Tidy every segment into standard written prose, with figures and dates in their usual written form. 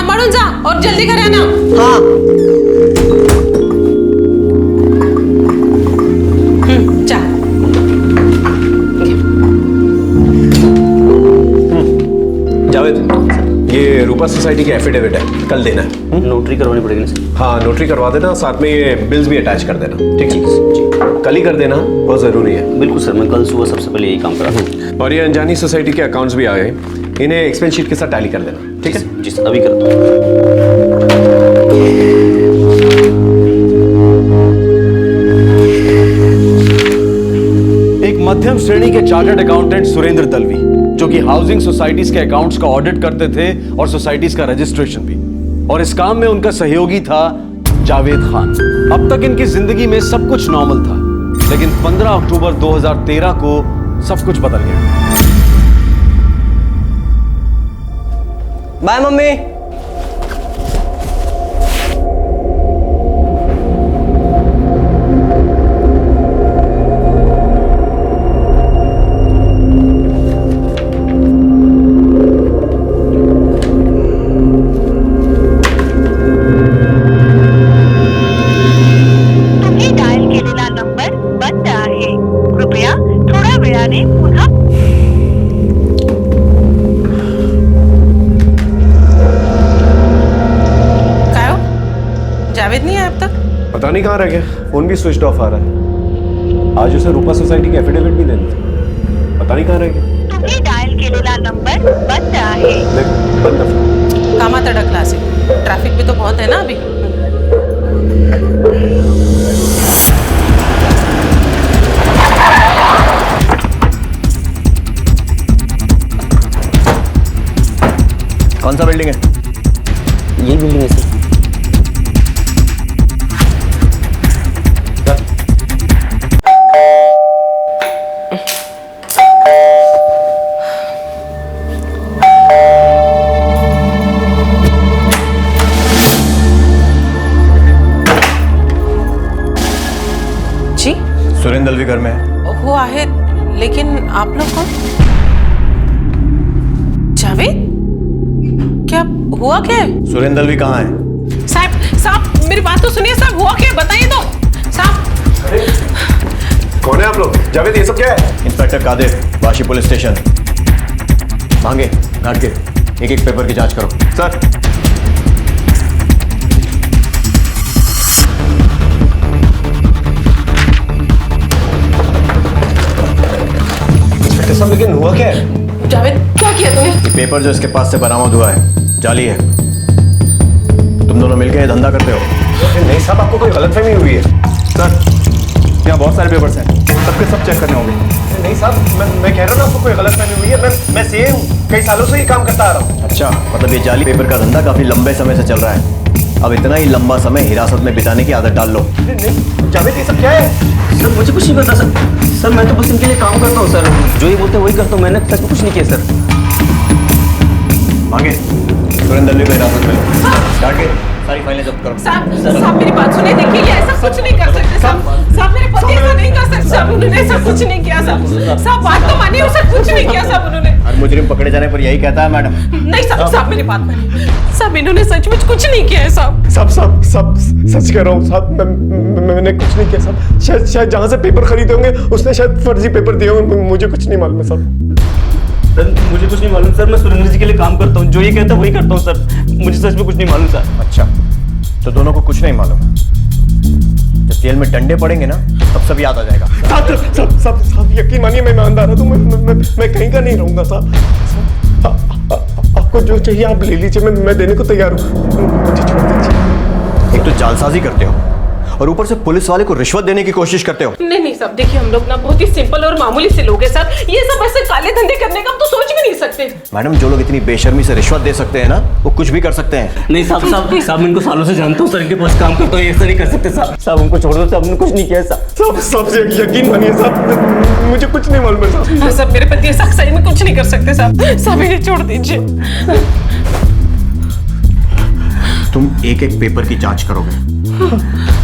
सांभाळून जा और जल्दी करे आना। हाँ। जा। जावेद, ये रूपा सोसाइटी की एफिडेविट है, कल देना है। नोटरी करवानी पड़ेगी ना सर? हाँ, नोटरी करवा देना, साथ में ये बिल्स भी अटैच कर देना। ठीक है जी, कल ही कर देना, बहुत ज़रूरी है। बिल्कुल सर, मैं कल सुबह सबसे पहले यही काम करा। और ये अनजानी सोसाइटी के अकाउंट्स भी आ गए, इन्हें एक्सपेंस शीट के साथ टैली कर देना। ठीक है जी सर, अभी करता हूँ। एक मध्यम श्रेणी के चार्टर्ड अकाउंटेंट सुरेंद्र दलवी, जो कि हाउसिंग सोसाइटीज के अकाउंट्स का ऑडिट करते थे और सोसाइटीज का रजिस्ट्रेशन भी, और इस काम में उनका सहयोगी था जावेद खान। अब तक इनकी जिंदगी में सब कुछ नॉर्मल था, लेकिन 15 अक्टूबर 2013 को सब कुछ बदल गया। Bye mummy. तुम्ही डायल केलेला नंबर बंद आहे, कृपया थोड्या वेळाने पुन्हा। काय हो? जावेद नहीं है अब तक? पता नहीं कहाँ रह गया, फोन भी स्विच ऑफ आ रहा है। आज उसे रूपा सोसाइटी की एफिडेविट भी देनी थी, पता नहीं कहाँ रह गया। तुम्ही डायल केलेला नंबर बंद आहे। देख, बंद है फोन। कामात अडकला असेल, ट्रॅफिक भी तो बहुत है ना अभी। कौन सा बिल्डिंग है? यही बिल्डिंग है सर। जी सुरेंद्र दलवी घर में है। वो आहे, लेकिन आप लोग कौन? जावेद, क्या हुआ क्या है? सुरेंद्र दलवी कहाँ है? साहब मेरी बात तो सुनिए साहब, हुआ क्या बताइए तो साहब। कौन है आप लोग? जावेद, ये सब क्या है? Inspector Kadir, Vashi police station. मांगे घाट के एक एक पेपर की जांच करो। सर। इंस्पेक्टर साहब, लेकिन हुआ क्या है? जावेद, क्या किया तूने? ये पेपर जो इसके पास से बरामद हुआ है जाली है। तुम दोनों मिलकर ये धंधा करते हो? नहीं साहब, आपको कोई गलतफहमी हुई है। सर, यहाँ बहुत सारे पेपर्स हैं, सबके सब चेक करने होंगे। नहीं साहब, मैं कह रहा हूँ ना, आपको कोई गलतफहमी हुई है। मैं सेम कई सालों से ही काम करता आ रहा हूँ। अच्छा, मतलब ये जाली पेपर का धंधा काफी लंबे समय से चल रहा है। अब इतना ही लंबा समय हिरासत में बिताने की आदत डाल लो। नहीं जावेद, ये सब क्या है? सर मुझे कुछ नहीं पता सर, मैं तो बस इनके लिए काम करता हूँ सर, जो ये बोलते हैं वही करता हूँ, मैंने सच में कुछ नहीं किया सर। मांगे सुरेंद्र दलवी को हिरासत में लो। घाट के सारी फाइलें जब्त करो। साहब मेरी बात सुनिए, देखिए ये ऐसा कुछ नहीं कर सकते साहब मेरे पति ऐसा नहीं कर सकते साहब, उन्होंने ऐसा कुछ नहीं किया साहब बात तो मानिए, उसने कुछ नहीं किया साहब उन्होंने। हर मुजरिम पकड़े जाने पर यही कहता है मैडम। नहीं साहब मेरी बात मानिए साहब, इन्होंने सचमुच कुछ नहीं किया है साहब। साहब सच कह रहा हूँ साहब, मैंने कुछ नहीं किया साहब। शायद जहाँ से पेपर खरीदे होंगे उसने शायद फर्जी पेपर दिए होंगे, मुझे कुछ नहीं मालूम है साहब। सर मुझे कुछ नहीं मालूम सर, मैं सुरेंद्र जी के लिए काम करता हूँ, जो ये कहता है वही करता हूँ सर, मुझे सच में कुछ नहीं मालूम सर। अच्छा, तो दोनों को कुछ नहीं मालूम। जब जेल में डंडे पड़ेंगे ना, तब सब याद आ जाएगा। साहब यकीन मानिए, मैं ईमानदार हूँ, मैं कहीं का नहीं रहूंगा साहब। आपको जो चाहिए आप ले लीजिए, मैं देने को तैयार हूँ, मुझे छोड़ दीजिए। एक तो जालसाजी करते हो और ऊपर से पुलिस वाले को रिश्वत देने की कोशिश करते हो। नहीं साहब, देखिए हम लोग ना बहुत ही सिंपल और मामूली से लोग हैं साहब, ये सब ऐसे काले धंधे करने का हम तो सोच भी नहीं सकते। मैडम, जो लोग इतनी बेशर्मी से रिश्वत दे सकते हैं ना, वो कुछ भी कर सकते हैं। नहीं साहब मैं इनको सालों से जानता हूँ सर, इनके पास काम करता हूँ, ये ऐसा नहीं कर सकते साहब हमको छोड़ दो साहब, हमने कुछ नहीं किया साहब यकीन मानिए साहब, मुझे कुछ नहीं मालूम है साहब। हाँ साहब, मेरे पति ऐसा सही में कुछ नहीं कर सकते साहब इन्हें छोड़ दीजिए। तुम एक एक पेपर की जांच करोगे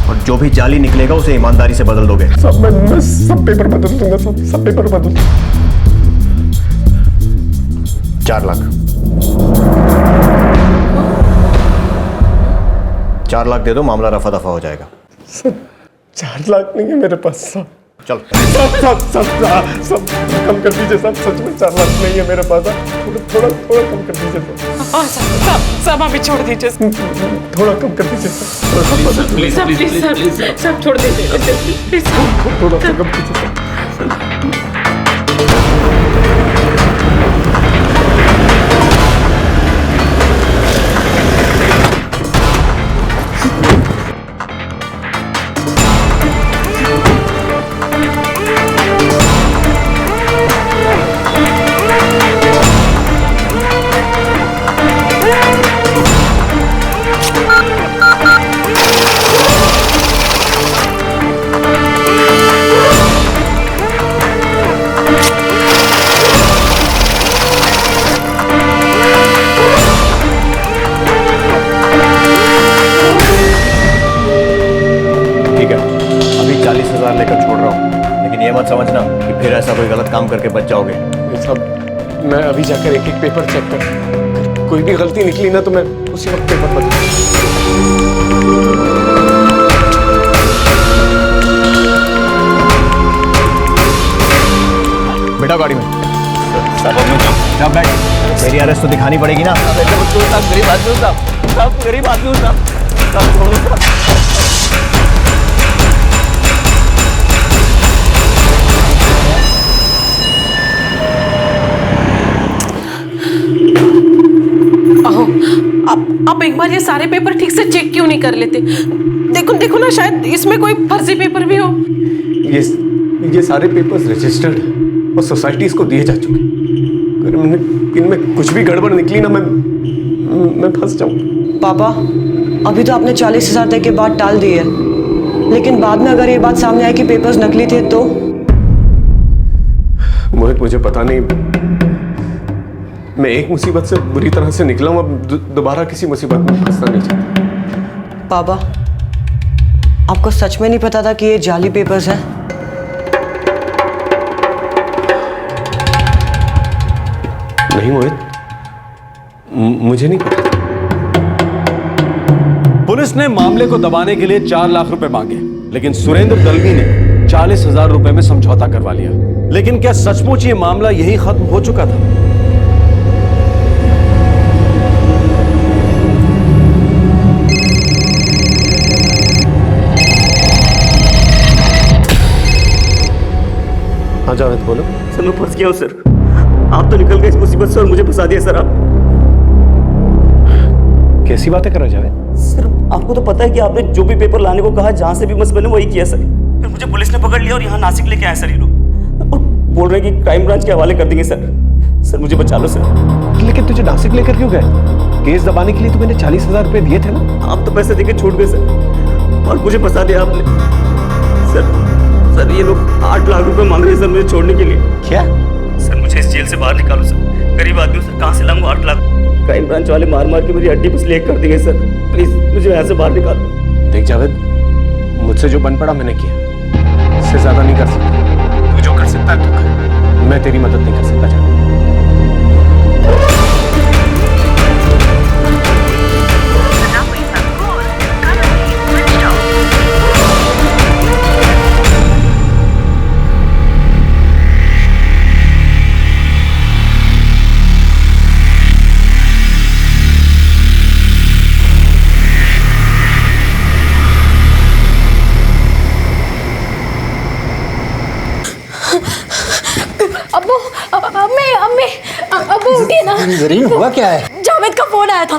और जो भी जाली निकलेगा उसे ईमानदारी से बदल दोगे। साहब मैं सब पेपर बदल दूंगा साहब, सब पेपर बदल। 4 लाख। 4 लाख दे दो, मामला रफा दफा हो जाएगा। सब 4 लाख नहीं है मेरे पास साहब। चल सब कम कर दीजिए साहब, सच में 4 लाख नहीं है मेरे पास साहब। थोड़ा कम कर दीजिए साहब। हाँ सब अभी छोड़ दीजिए थोड़ा कम कर दीजिए साहब। प्लीज सब छोड़ दीजिए प्लीज। थोड़ा सा कम कीजिए साहब। लेकर छोड़ रहा हूँ, लेकिन ये मत समझना कि फिर ऐसा कोई गलत काम करके बच जाओगे। साहब मैं अभी जाकर एक पेपर चेक कर, कोई भी गलती निकली ना तो मैं उसी वक्त पेपर बदलूंगा। बेटा गाड़ी में जा बैठ। मेरी अरेस्ट तो दिखानी पड़ेगी ना। गरीब आदमी साहब, गरीब आदमी साहब। आप एक बार ये सारे पेपर ठीक से चेक क्यों नहीं कर लेते? देखो ना, शायद इसमें कोई फर्जी पेपर भी हो। ये सारे पेपर्स रजिस्टर्ड और सोसाइटीज को दिए जा चुके। अगर इनमें कुछ भी गड़बड़ निकली ना मैं फंस जाऊं। पापा अभी तो आपने 40,000 तक के बाद टाल दी है, लेकिन बाद में अगर ये बात सामने आई कि पेपर्स नकली थे तो? मोहित मुझे पता नहीं, मैं एक मुसीबत से बुरी तरह से निकला हूं, अब दोबारा किसी मुसीबत में फंसना नहीं चाहता। पापा आपको सच में नहीं पता था कि ये जाली पेपर्स हैं? नहीं मोहित, मुझे नहीं पता। पुलिस ने मामले को दबाने के लिए 4 लाख रुपए मांगे, लेकिन सुरेंद्र दलवी ने 40,000 रुपए में समझौता करवा लिया। लेकिन क्या सचमुच ये मामला यही खत्म हो चुका था? हाँ जावेद बोलो। सर मैं फंस गया हूँ सर, आप तो निकल गए इस मुसीबत से और मुझे फंसा दिया सर आप। कैसी बातें कर रहे जावेद? सर आपको तो पता है कि आपने जो भी पेपर लाने को कहा, जहाँ से भी मस बने वही किया सर। फिर मुझे पुलिस ने पकड़ लिया और यहाँ नासिक लेके आए सर ये लोग, और बोल रहे हैं कि क्राइम ब्रांच के हवाले कर देंगे सर। सर मुझे बचा लो सर। लेकिन तुझे नासिक लेकर क्यों गए? केस दबाने के लिए तो मैंने 40,000 रुपए दिए थे ना। आप तो पैसे देके छूट गए सर और मुझे फंसा दिया आपने सर। ये लोग 8 लाख रुपए मांग रहे हैं सर मुझे छोड़ने के लिए। क्या? सर मुझे इस जेल से बाहर निकालो सर, गरीब आदमी सर, कहाँ से लाऊंगा 8 लाख? क्राइम ब्रांच वाले मार मार के मेरी हड्डी पसली एक कर देंगे सर, प्लीज मुझे यहाँ से बाहर निकालो। देख जावेद, मुझसे जो बन पड़ा मैंने किया, इससे ज्यादा नहीं कर सकता। तू जो कर सकता है तू कर, मैं तेरी मदद नहीं कर सकता। जा अब्बू उठिए ना। जरीन हुआ क्या है? जावेद का फोन आया था,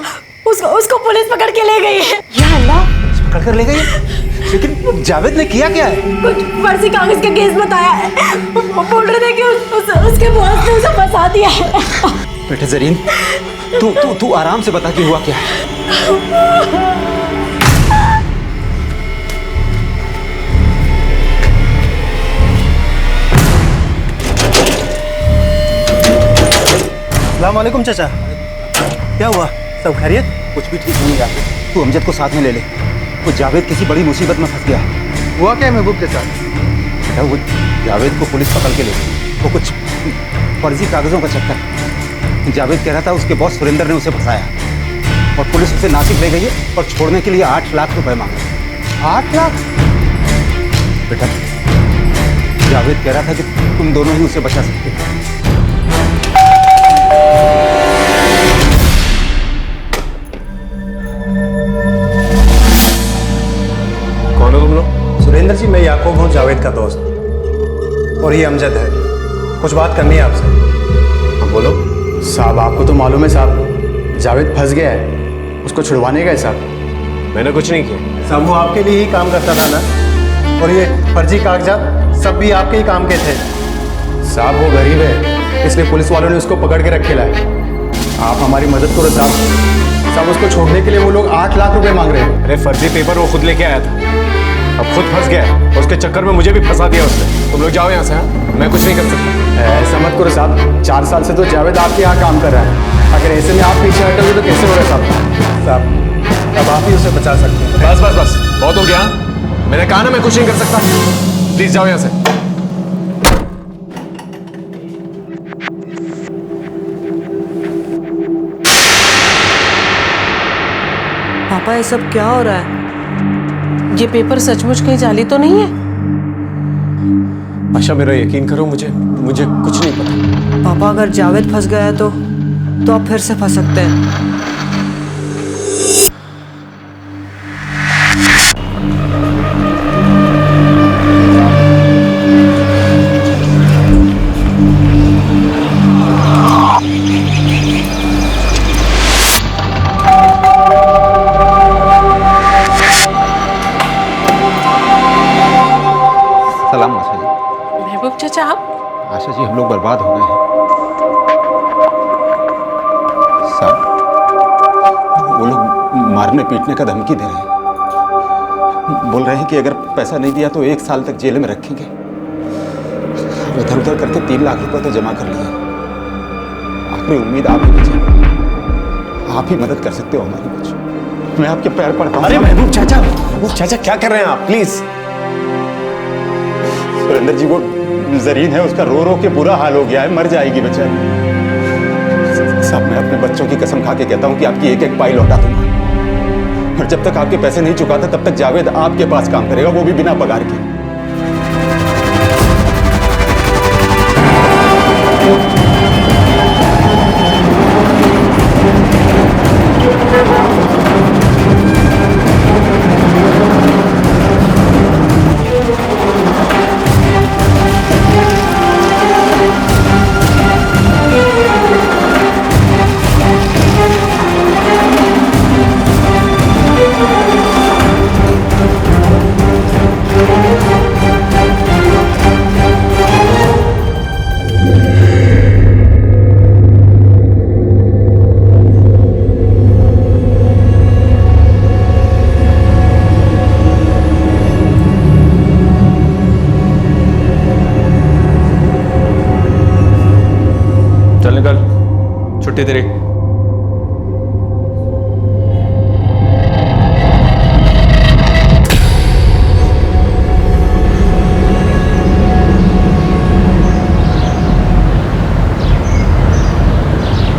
उसको पुलिस पकड़ के ले गई है। या अल्लाह, पकड़ कर ले गई? लेकिन जावेद ने किया क्या है? कुछ फर्जी कागज का केस बताया है। वो बोल रहे थे कि उसके बॉस ने उसे फंसा दिया है। बेटे जरीन, तू आराम से बता कि हुआ क्या है। अस्सलाम वालेकुम चाचा, क्या हुआ? सब खैरियत? कुछ भी ठीक नहीं जाते, तू अमजद को साथ में ले ले। वो जावेद किसी बड़ी मुसीबत में फंस गया है। हुआ क्या है महबूब के साथ? बेटा वो जावेद को पुलिस पकड़ के ले गई। वो कुछ फर्जी कागजों का चक्कर। जावेद कह रहा था उसके बॉस सुरेंद्र ने उसे फंसाया। और पुलिस उसे नासिक ले गई है और छोड़ने के लिए 8 लाख रुपए मांगे। 8 लाख? बेटा, जावेद कह रहा था कि तुम दोनों ही उसे बचा सकते हो। कौन हो तुम लोग? सुरेंद्र जी, मैं याकूब हूँ, जावेद का दोस्त, और ये अमजद है। कुछ बात करनी है आपसे। हाँ बोलो। साहब, आपको तो मालूम है साहब, जावेद फंस गया है, उसको छुड़वाने गए साहब। मैंने कुछ नहीं किया साहब, वो आपके लिए ही काम करता था ना, और ये फर्जी कागजात सब भी आपके ही काम के थे। साहब, वो गरीब है, इसलिए पुलिस वालों ने उसको पकड़ के रखे लाए। आप हमारी मदद करो साहब। साहब, उसको छोड़ने के लिए वो लोग 8 लाख रुपए मांग रहे हैं। अरे फर्जी पेपर वो खुद लेके आया था, अब खुद फंस गया है और उसके चक्कर में मुझे भी फंसा दिया उसने। तुम लोग जाओ यहाँ से। हाँ, मैं कुछ नहीं कर सकता। ऐसा मत करो साहब, 4 साल से तो जावेद आपके यहाँ काम कर रहा है। अगर ऐसे में आप पीछे हटोगे तो कैसे होगा साहब? साहब, अब आप ही उसे बचा सकते हैं। बस बस बस, बहुत हो गया। मैंने कहा ना मैं कुछ नहीं कर सकता। प्लीज जाओ यहाँ से। पापा, ये सब क्या हो रहा है? ये पेपर सचमुच कहीं जाली तो नहीं है? आशा, मेरा यकीन करो, मुझे कुछ नहीं पता। पापा, अगर जावेद फंस गया है तो आप फिर से फंस सकते हैं। सलाम आशा जी। महबूब चाचा, आप? आशा जी, हम लोग बर्बाद हो गए हैं। साहब, वो लोग मारने पीटने का धमकी दे रहे हैं। बोल रहे हैं कि अगर पैसा नहीं दिया तो 1 साल तक जेल में रखेंगे। इधर उधर करके 3 लाख रुपए तो जमा कर लिए। आखिरी उम्मीद आप ही बचे, आप ही मदद कर सकते हो हमारी। कुछ मैं आपके पैर पड़ता हूँ। अरे महबूब चाचा क्या कर रहे हैं आप? प्लीज। सुरेंद्र जी, वो जरीन है, उसका रो रो के बुरा हाल हो गया है, मर जाएगी बेचारी। साहब, मैं अपने बच्चों की कसम खा के कहता हूँ कि आपकी एक एक पाई लौटा दूंगा, और जब तक आपके पैसे नहीं चुकाता तब तक जावेद आपके पास काम करेगा, वो भी बिना पगार के। चल निकल, छुट्टी तेरी।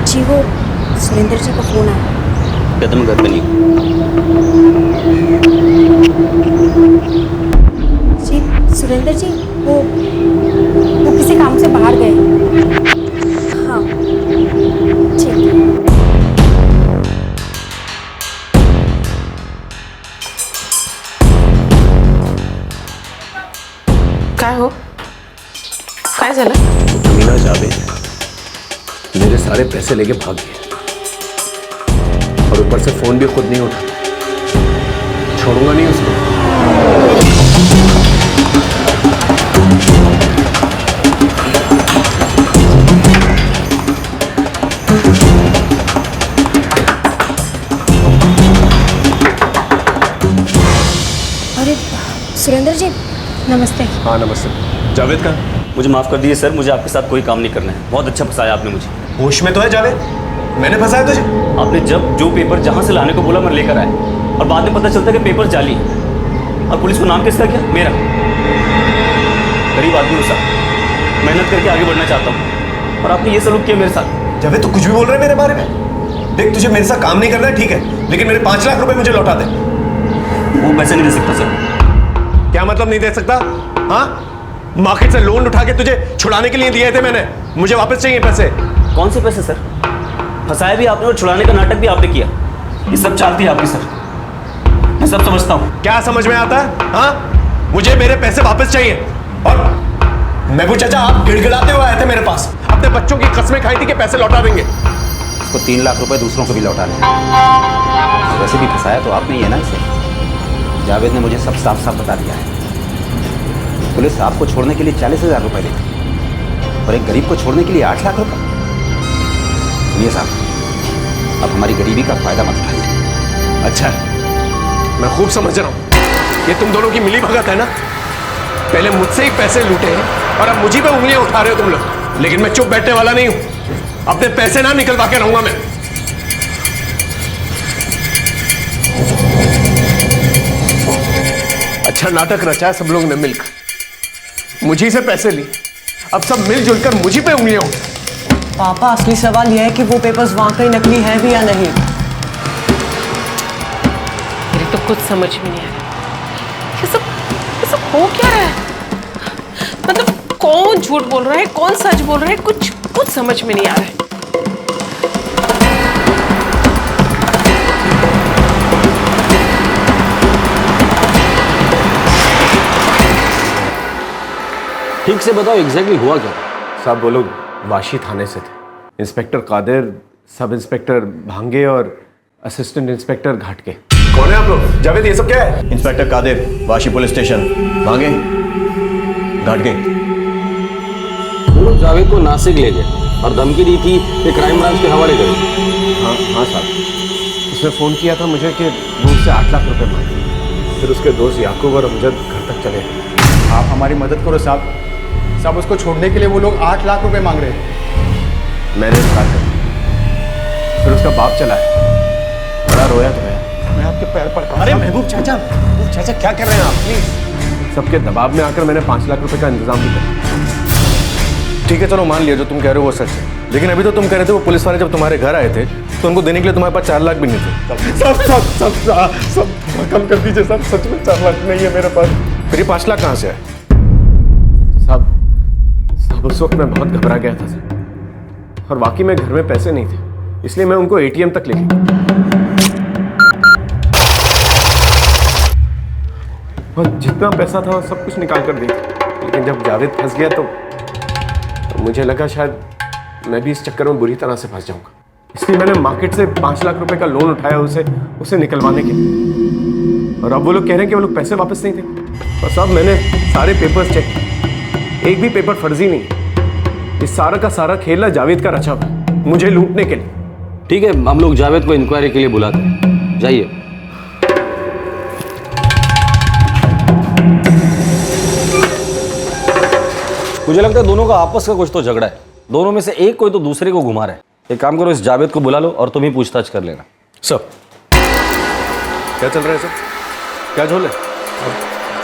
जी, वो सुरेंद्र जी का फोन आया। कदम घर पे नहीं। जी सुरेंद्र जी, वो किसी काम से बाहर गए। हाँ, ठीक। काय हो? काय झालं? कमीना जावेद मेरे सारे पैसे लेके भाग गया, और ऊपर से फोन भी खुद नहीं उठा। छोड़ूंगा नहीं उसको। अरे सुरेंद्र जी, नमस्ते। हाँ नमस्ते। जावेद कहाँ? मुझे माफ कर दीजिए सर, मुझे आपके साथ कोई काम नहीं करना है। बहुत अच्छा फंसाया आपने मुझे। होश में तो है जावेद? मैंने फंसाया तुझे? आपने जब जो पेपर जहाँ से लाने को बोला मैं लेकर आया, और बाद में पता चलता कि पेपर जाली है। और पुलिस को नाम किसका किया? मेरा। गरीब आदमी हूँ साहब, मेहनत करके आगे बढ़ना चाहता हूँ, और आपने ये सलूक किया मेरे साथ। जावेद, तू कुछ भी बोल रहा है मेरे बारे में? देख तुझे मेरे साथ काम नहीं करना है ठीक है, लेकिन मेरे 5 लाख रुपए मुझे लौटा दे। वो पैसे नहीं दे सकता सर। क्या मतलब नहीं दे सकता? हाँ, मार्केट से लोन उठा के तुझे छुड़ाने के लिए दिए थे मैंने, मुझे वापस चाहिए पैसे। कौन से पैसे सर? फंसाया भी आपने और छुड़ाने का नाटक भी आपने किया। ये सब चालती है आपकी सर, मैं सब समझता हूँ। क्या समझ में आता है? हाँ, मुझे मेरे पैसे वापस चाहिए। और महबूब चाचा आप गिड़गिड़ाते हुए आए थे मेरे पास, अपने बच्चों की कसमें खाई थी कि पैसे लौटा देंगे। उसको 3 लाख रुपए दूसरों को भी लौटाने, वैसे भी फंसाया तो आपने ही है ना इसे। जावेद ने मुझे सब साफ साफ बता दिया है। पुलिस आपको छोड़ने के लिए 40,000 रुपए देती और एक गरीब को छोड़ने के लिए 8 लाख रुपए। सुनिए साहब, अब हमारी गरीबी का फायदा मत उठाइए। अच्छा, मैं खूब समझ रहा हूं, ये तुम दोनों की मिली भगत है ना। पहले मुझसे ही पैसे लूटे हैं और अब मुझे पे उंगलियां उठा रहे हो तुम लोग। लेकिन मैं चुप बैठने वाला नहीं हूं, अपने पैसे ना निकलवा के रहूंगा मैं। अच्छा नाटक रचा है सब लोग ने मिलकर, मुझी से पैसे लिए, अब सब मिलजुल कर मुझी पे उंगलियां उठा। पापा, असली सवाल यह है कि वो पेपर्स वाकई नकली हैं भी या नहीं। मेरी तो कुछ समझ में नहीं आ रहा, ये सब हो क्या रहा है? मतलब कौन झूठ बोल रहा है, कौन सच बोल रहा है, कुछ समझ में नहीं आ रहा है। ठीक से बताओ एग्जैक्टली हुआ क्या? साहब वो लोग वाशी थाने से थे। इंस्पेक्टर कादिर, सब इंस्पेक्टर भांगे और असिस्टेंट इंस्पेक्टर घाटके। कौन है आप लोग? जावेद, ये सब क्या है? Inspector Kadir, Vashi police station, Bhange, Ghatke. वो लोग जावेद को नासिक ले गए और धमकी दी थी कि क्राइम ब्रांच के हवाले करेंगे। हाँ साहब, उसने फोन किया था मुझे कि वो उससे 8 लाख रुपए मांगे। फिर उसके दोस्त याकूब और अमजद घर तक चले। आप हमारी मदद करो साहब। साहब, उसको छोड़ने के लिए वो लोग 8 लाख रुपए मांग रहे हैं। मैंने इनकार कर दिया। फिर उसका बाप चला है, बड़ा रोया तो है। मैं आपके पैर पड़ता। अरे महबूब चाचा क्या कर रहे हैं आप? प्लीज। सबके दबाव में आकर मैंने 5 लाख रुपए का इंतजाम भी कर। ठीक है चलो मान लिया जो तुम कह रहे हो वो सच है, लेकिन अभी तो तुम कह रहे थे वो पुलिस वाले जब तुम्हारे घर आए थे तो उनको देने के लिए तुम्हारे पास 4 लाख भी नहीं थे। सब कम कर दीजिए साहब, सच में 4 लाख नहीं है मेरे पास। फिर ये 5 लाख कहाँ से आए? साहब उस वक्त मैं बहुत घबरा गया था सर, और वाकई में घर में पैसे नहीं थे, इसलिए मैं उनको एटीएम तक लेके गया और जितना पैसा था सब कुछ निकाल कर दिया। लेकिन जब जावेद फंस गया तो मुझे लगा शायद मैं भी इस चक्कर में बुरी तरह से फंस जाऊंगा, इसलिए मैंने मार्केट से 5 लाख रुपए का लोन उठाया उसे निकलवाने के लिए। और अब वो लोग कह रहे हैं कि वो लोग पैसे वापस नहीं थे। और साहब मैंने सारे पेपर्स चेक किए, एक भी पेपर फर्जी नहीं। इस सारा का सारा खेल ना जावेद का रचा हुआ, मुझे लूटने के लिए। ठीक है, हम लोग जावेद को इंक्वायरी के लिए बुलाते हैं, जाइए। मुझे लगता है दोनों का आपस का कुछ तो झगड़ा है, दोनों में से एक कोई तो दूसरे को घुमा रहा है। एक काम करो, इस जावेद को बुला लो और तुम ही पूछताछ कर लेना। सब क्या चल रहा है? सब क्या झोल है?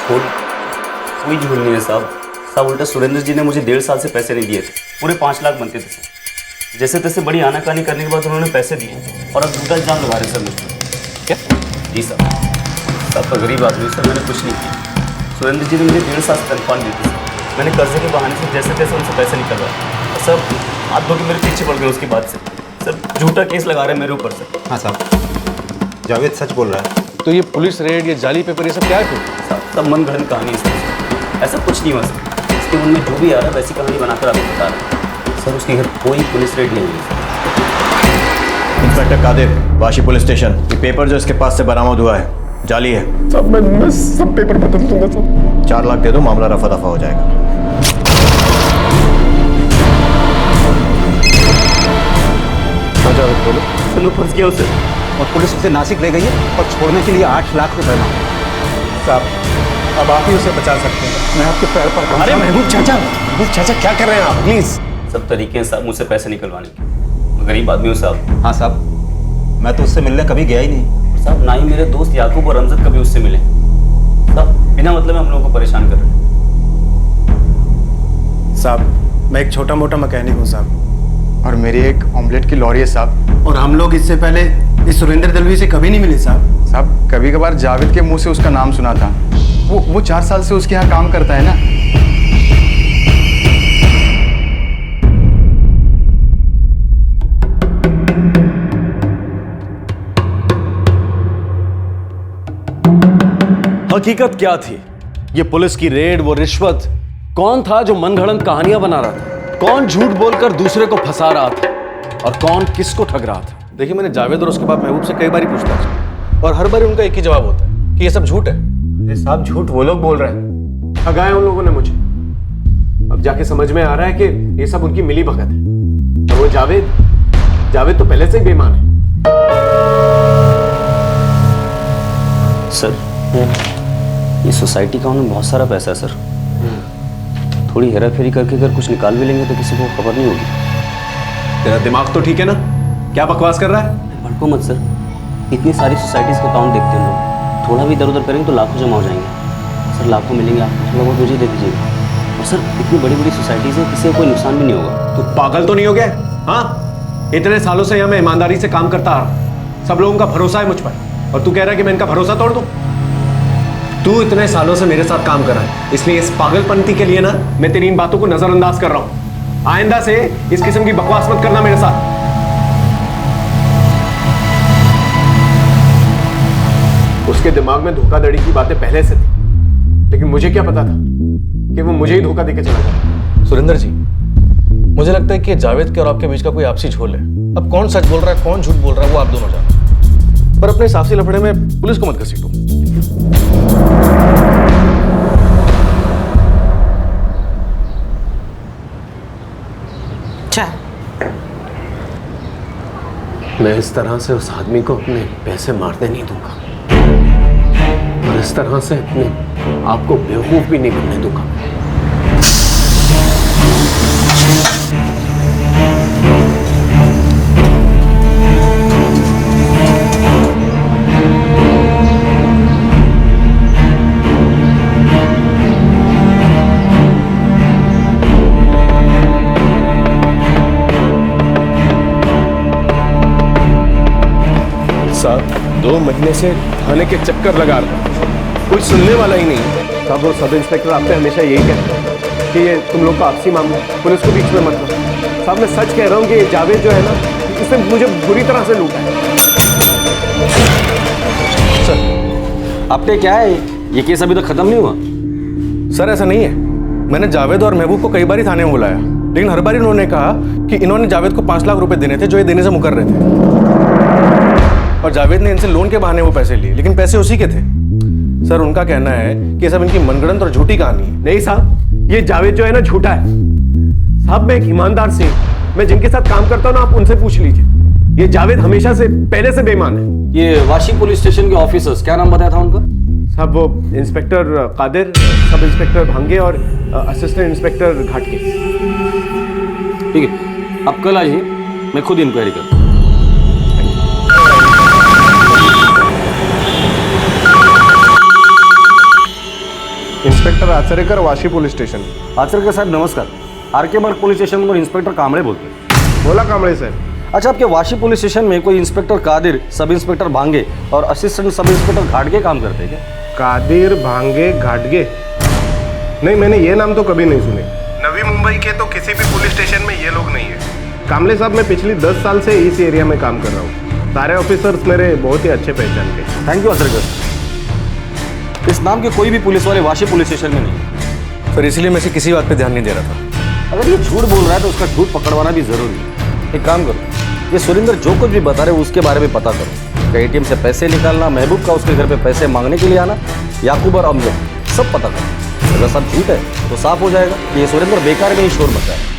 कोई झूल नहीं है साहब। उल्टा सुरेंद्र जी ने मुझे 1.5 साल से पैसे नहीं दिए थे, पूरे 5 लाख बनते थे सर। जैसे तैसे बड़ी आनाकानी करने के बाद उन्होंने पैसे दिए और अब झूठा इल्जाम लगा रहे सर मुझे। क्या? जी सर, सब तो गरीब आदमी सर, मैंने कुछ नहीं किया। सुरेंद्र जी ने मुझे 1.5 साल से तनख्वाह दी थी सर, मैंने कर्जे के बहाने से जैसे तैसे उनसे पैसे निकलवाए। सब हाथ धो के मेरे पीछे पड़ गए उसके बाद से। सर झूठा केस लगा रहे हैं मेरे ऊपर सर। हाँ साहब, जावेद सच बोल रहा है। तो ये पुलिस रेड, ये जाली पेपर, ये सब क्या है? सब मन गढ़ंत कहानी है सर, ऐसा कुछ नहीं हुआ सर। इसके मन में जो भी आ रहा है वैसी कहानी बनाकर आपको बता रहा है सर। उसके घर कोई पुलिस रेड नहीं हुई sir. Inspector Kadir, Vashi police station, ये पेपर जो इसके पास से बरामद हुआ है जाली है। सब मैं सब पेपर बदल दूंगा सर। 4 लाख दे दो, मामला रफा दफा हो जाएगा। बोलो फंस गया उसे और पुलिस उसे नासिक ले गई है और छोड़ने के लिए 8 लाख रुपए मांगे। साहब, अब आप ही उसे बचा सकते हैं, मैं आपके पैर पर। अरे महबूब चाचा क्या कर रहे हैं आप? प्लीज। सब तरीके हैं साहब मुझसे पैसे निकलवाने के, गरीब आदमी हूँ साहब। हाँ साहब, मैं तो उससे मिलने कभी गया ही नहीं साहब, ना ही मेरे दोस्त याकूब और अमजद कभी उससे मिले साहब। बिना मतलब में हम लोगों को परेशान कर रहे हैं। साहब, मैं एक छोटा मोटा मैकेनिक हूँ साहब, और मेरी एक ऑमलेट की लॉरी है साहब। और हम लोग इससे पहले इस सुरेंद्र दलवी से कभी नहीं मिले साहब। साहब कभी कभार जावेद के मुंह से उसका नाम सुना था। वो 4 साल से उसके यहाँ काम करता है ना। हकीकत क्या थी? ये पुलिस की रेड, वो रिश्वत, कौन था जो मनगढ़ंत कहानियां बना रहा था? कौन झूठ बोलकर दूसरे को फंसा रहा था और कौन किसको ठग रहा था? देखिए, मैंने जावेद और उसके बाप महबूब से कई बार पूछताछ और हर बार उनका एक ही जवाब होता है कि ये सब झूठ है। ये साहब झूठ वो लोग बोल रहे हैं, ठगाया उन लोगों ने मुझे। अब जाके समझ में आ रहा है कि ये सब उनकी मिली भगत है। और वो जावेद तो पहले से ही बेईमान है। सर, ये सोसाइटी का उन्हें बहुत सारा पैसा है सर। थोड़ी हेरा फेरी करके अगर कुछ निकाल भी लेंगे तो किसी को खबर नहीं होगी। तेरा दिमाग तो ठीक है ना? क्या बकवास कर रहा है? भड़को मत सर, इतनी सारी सोसाइटीज के अकाउंट देखते हैं लोग, थोड़ा भी इधर उधर करेंगे तो लाखों जमा हो जाएंगे। सर लाखों मिलेंगे, आपको थोड़ा बहुत मुझे दे दीजिएगा। और सर इतनी बड़ी बड़ी सोसाइटीज है, किसी को कोई नुकसान भी नहीं होगा। तू पागल तो नहीं हो गया? हाँ, इतने सालों से यहाँ मैं ईमानदारी से काम करता आ रहा, सब लोगों का भरोसा है मुझ पर, और तू कह रहा है कि मैं इनका भरोसा तोड़ दूं? तू इतने सालों से मेरे साथ काम कर रहा है, इसलिए इस पागलपंती के लिए ना मैं तेरी इन बातों को नजरअंदाज कर रहा हूं। आइंदा से इस किस्म की बकवास मत करना मेरे साथ। उसके दिमाग में धोखाधड़ी की बातें पहले से थी, लेकिन मुझे क्या पता था कि वो मुझे ही धोखा देके चला जाए। सुरेंद्र जी, मुझे लगता है कि जावेद के और आपके बीच का कोई आपसी झोल है। अब कौन सच बोल रहा है, कौन झूठ बोल रहा है, वो आप दोनों जानो। पर अपने आपसी लफड़े में पुलिस को मत घसीटो। मैं इस तरह से उस आदमी को अपने पैसे मारने नहीं दूंगा, और इस तरह से अपने आप को बेवकूफ भी नहीं बनने दूंगा। साहब 2 महीने से थाने के चक्कर लगा रहा हूं, कोई सुनने वाला ही नहीं। साहब वो सब इंस्पेक्टर आपसे हमेशा यही कहते हैं कि ये तुम लोग का आपसी मामला है, पुलिस को बीच में मत लो। साहब मैं सच कह रहा हूँ कि ये जावेद जो है ना, इसने मुझे बुरी तरह से लूटा है। सर, आपने क्या है, ये केस अभी तक खत्म नहीं हुआ? सर ऐसा नहीं है, मैंने जावेद और महबूब को कई बार थाने में बुलाया, लेकिन हर बार इन्होंने कहा कि इन्होंने जावेद को 5 लाख रुपए देने थे जो ये देने से मुकर रहे थे, और जावेद ने इनसे लोन के बहाने वो पैसे लिए, लेकिन पैसे उसी के थे। सर उनका कहना है कि सब इनकी मनगढ़ंत और झूठी कहानी है। नहीं साहब, ये जावेद जो है ना झूठा है। साहब मैं एक ईमानदार सिंह, मैं जिनके साथ काम करता हूँ ना, आप उनसे पूछ लीजिए। ये जावेद हमेशा से पहले से बेईमान है। ये वाशी पुलिस स्टेशन के ऑफिसर्स, क्या नाम बताया था उनका? साहब वो इंस्पेक्टर कादिर, सब इंस्पेक्टर भांगे और असिस्टेंट इंस्पेक्टर घाटके। ठीक है, आप कल आइए, मैं खुद इंक्वायरी करूँ। Inspector Achrekar, Vashi police station. Achrekar साहब नमस्कार। आरके मार्ग पुलिस स्टेशन में इंस्पेक्टर कामड़े बोलते हैं। बोला कामड़े सर। अच्छा, आपके वाशी पुलिस स्टेशन में कोई इंस्पेक्टर कादिर, सब इंस्पेक्टर भांगे और असिस्टेंट सब इंस्पेक्टर घाटगे काम करते हैं क्या? कादिर, भांगे, घाटगे? नहीं, मैंने ये नाम तो कभी नहीं सुने। नवी मुंबई के तो किसी भी पुलिस स्टेशन में ये लोग नहीं है। कामले साहब मैं पिछली 10 साल से इस एरिया में काम कर रहा हूँ, सारे ऑफिसर्स मेरे बहुत ही अच्छे पहचान के। Thank you Achrekar. इस नाम के कोई भी पुलिस वाले वाशी पुलिस स्टेशन में नहीं, सर इसलिए मैं इसे किसी बात पे ध्यान नहीं दे रहा था। अगर ये झूठ बोल रहा है तो उसका झूठ पकड़वाना भी जरूरी है। एक काम करो, ये सुरेंद्र जो कुछ भी बता रहे उसके बारे में पता करो। एटीएम से पैसे निकालना, महबूब का उसके घर पे पैसे मांगने के लिए आना, याकूब और अमजद, सब पता करो। अगर सब झूठ है तो साफ हो जाएगा कि ये सुरेंद्र बेकार में ही शोर मचा है।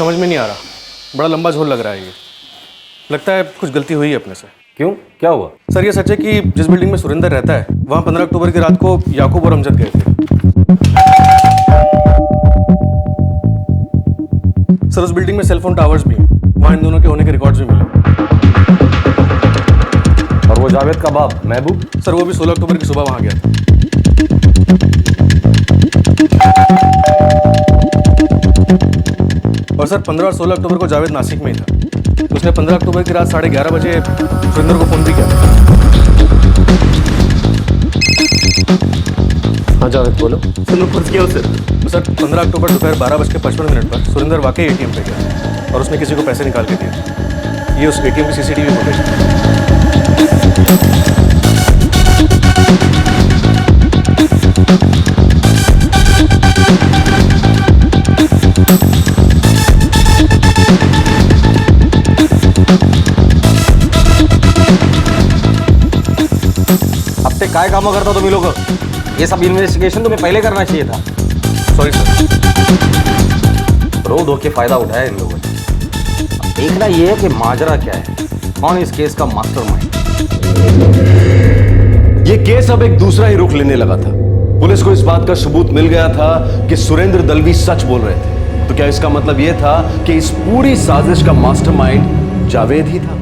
समझ में नहीं आ रहा, बड़ा लंबा झोल लग रहा है ये। लगता है कुछ गलती हुई है अपने से। क्यों, क्या हुआ? सर ये सच है कि जिस बिल्डिंग में सुरेंद्र रहता है वहाँ 15 अक्टूबर की रात को याकूब और अमजद गए थे। सर उस बिल्डिंग में सेलफोन टावर्स भी हैं, वहाँ इन दोनों के होने के रिकॉर्ड्स भी मिले। और वो जावेद का बाप महबूब? सर वो भी 16 अक्टूबर की सुबह वहाँ गया था। और सर 15 और 16 अक्टूबर को जावेद नासिक में ही था। उसने 15 अक्टूबर की रात 11:30 बजे सुरेंद्र को फोन भी किया। हाँ जावेद बोलो। सर मैं फंस गया हूँ सर। सर 15 अक्टूबर दोपहर 12:55 पर सुरेंद्र वाकई एटीएम पे गया और उसने किसी को पैसे निकाल के दिए। ये उस एटीएम की सीसीटीवी फुटेज है। अब तक काय काम करता तुम लोग? ये सब इन्वेस्टिगेशन तुम्हें पहले करना चाहिए था। Sorry sir. रो धो के फायदा उठाया इन लोगों ने। देखना ये है कि माजरा क्या है, कौन इस केस का मास्टरमाइंड। ये केस अब एक दूसरा ही रुख लेने लगा था। पुलिस को इस बात का सबूत मिल गया था कि सुरेंद्र दलवी सच बोल रहे थे। तो क्या इसका मतलब यह था कि इस पूरी साजिश का मास्टरमाइंड जावेद ही था?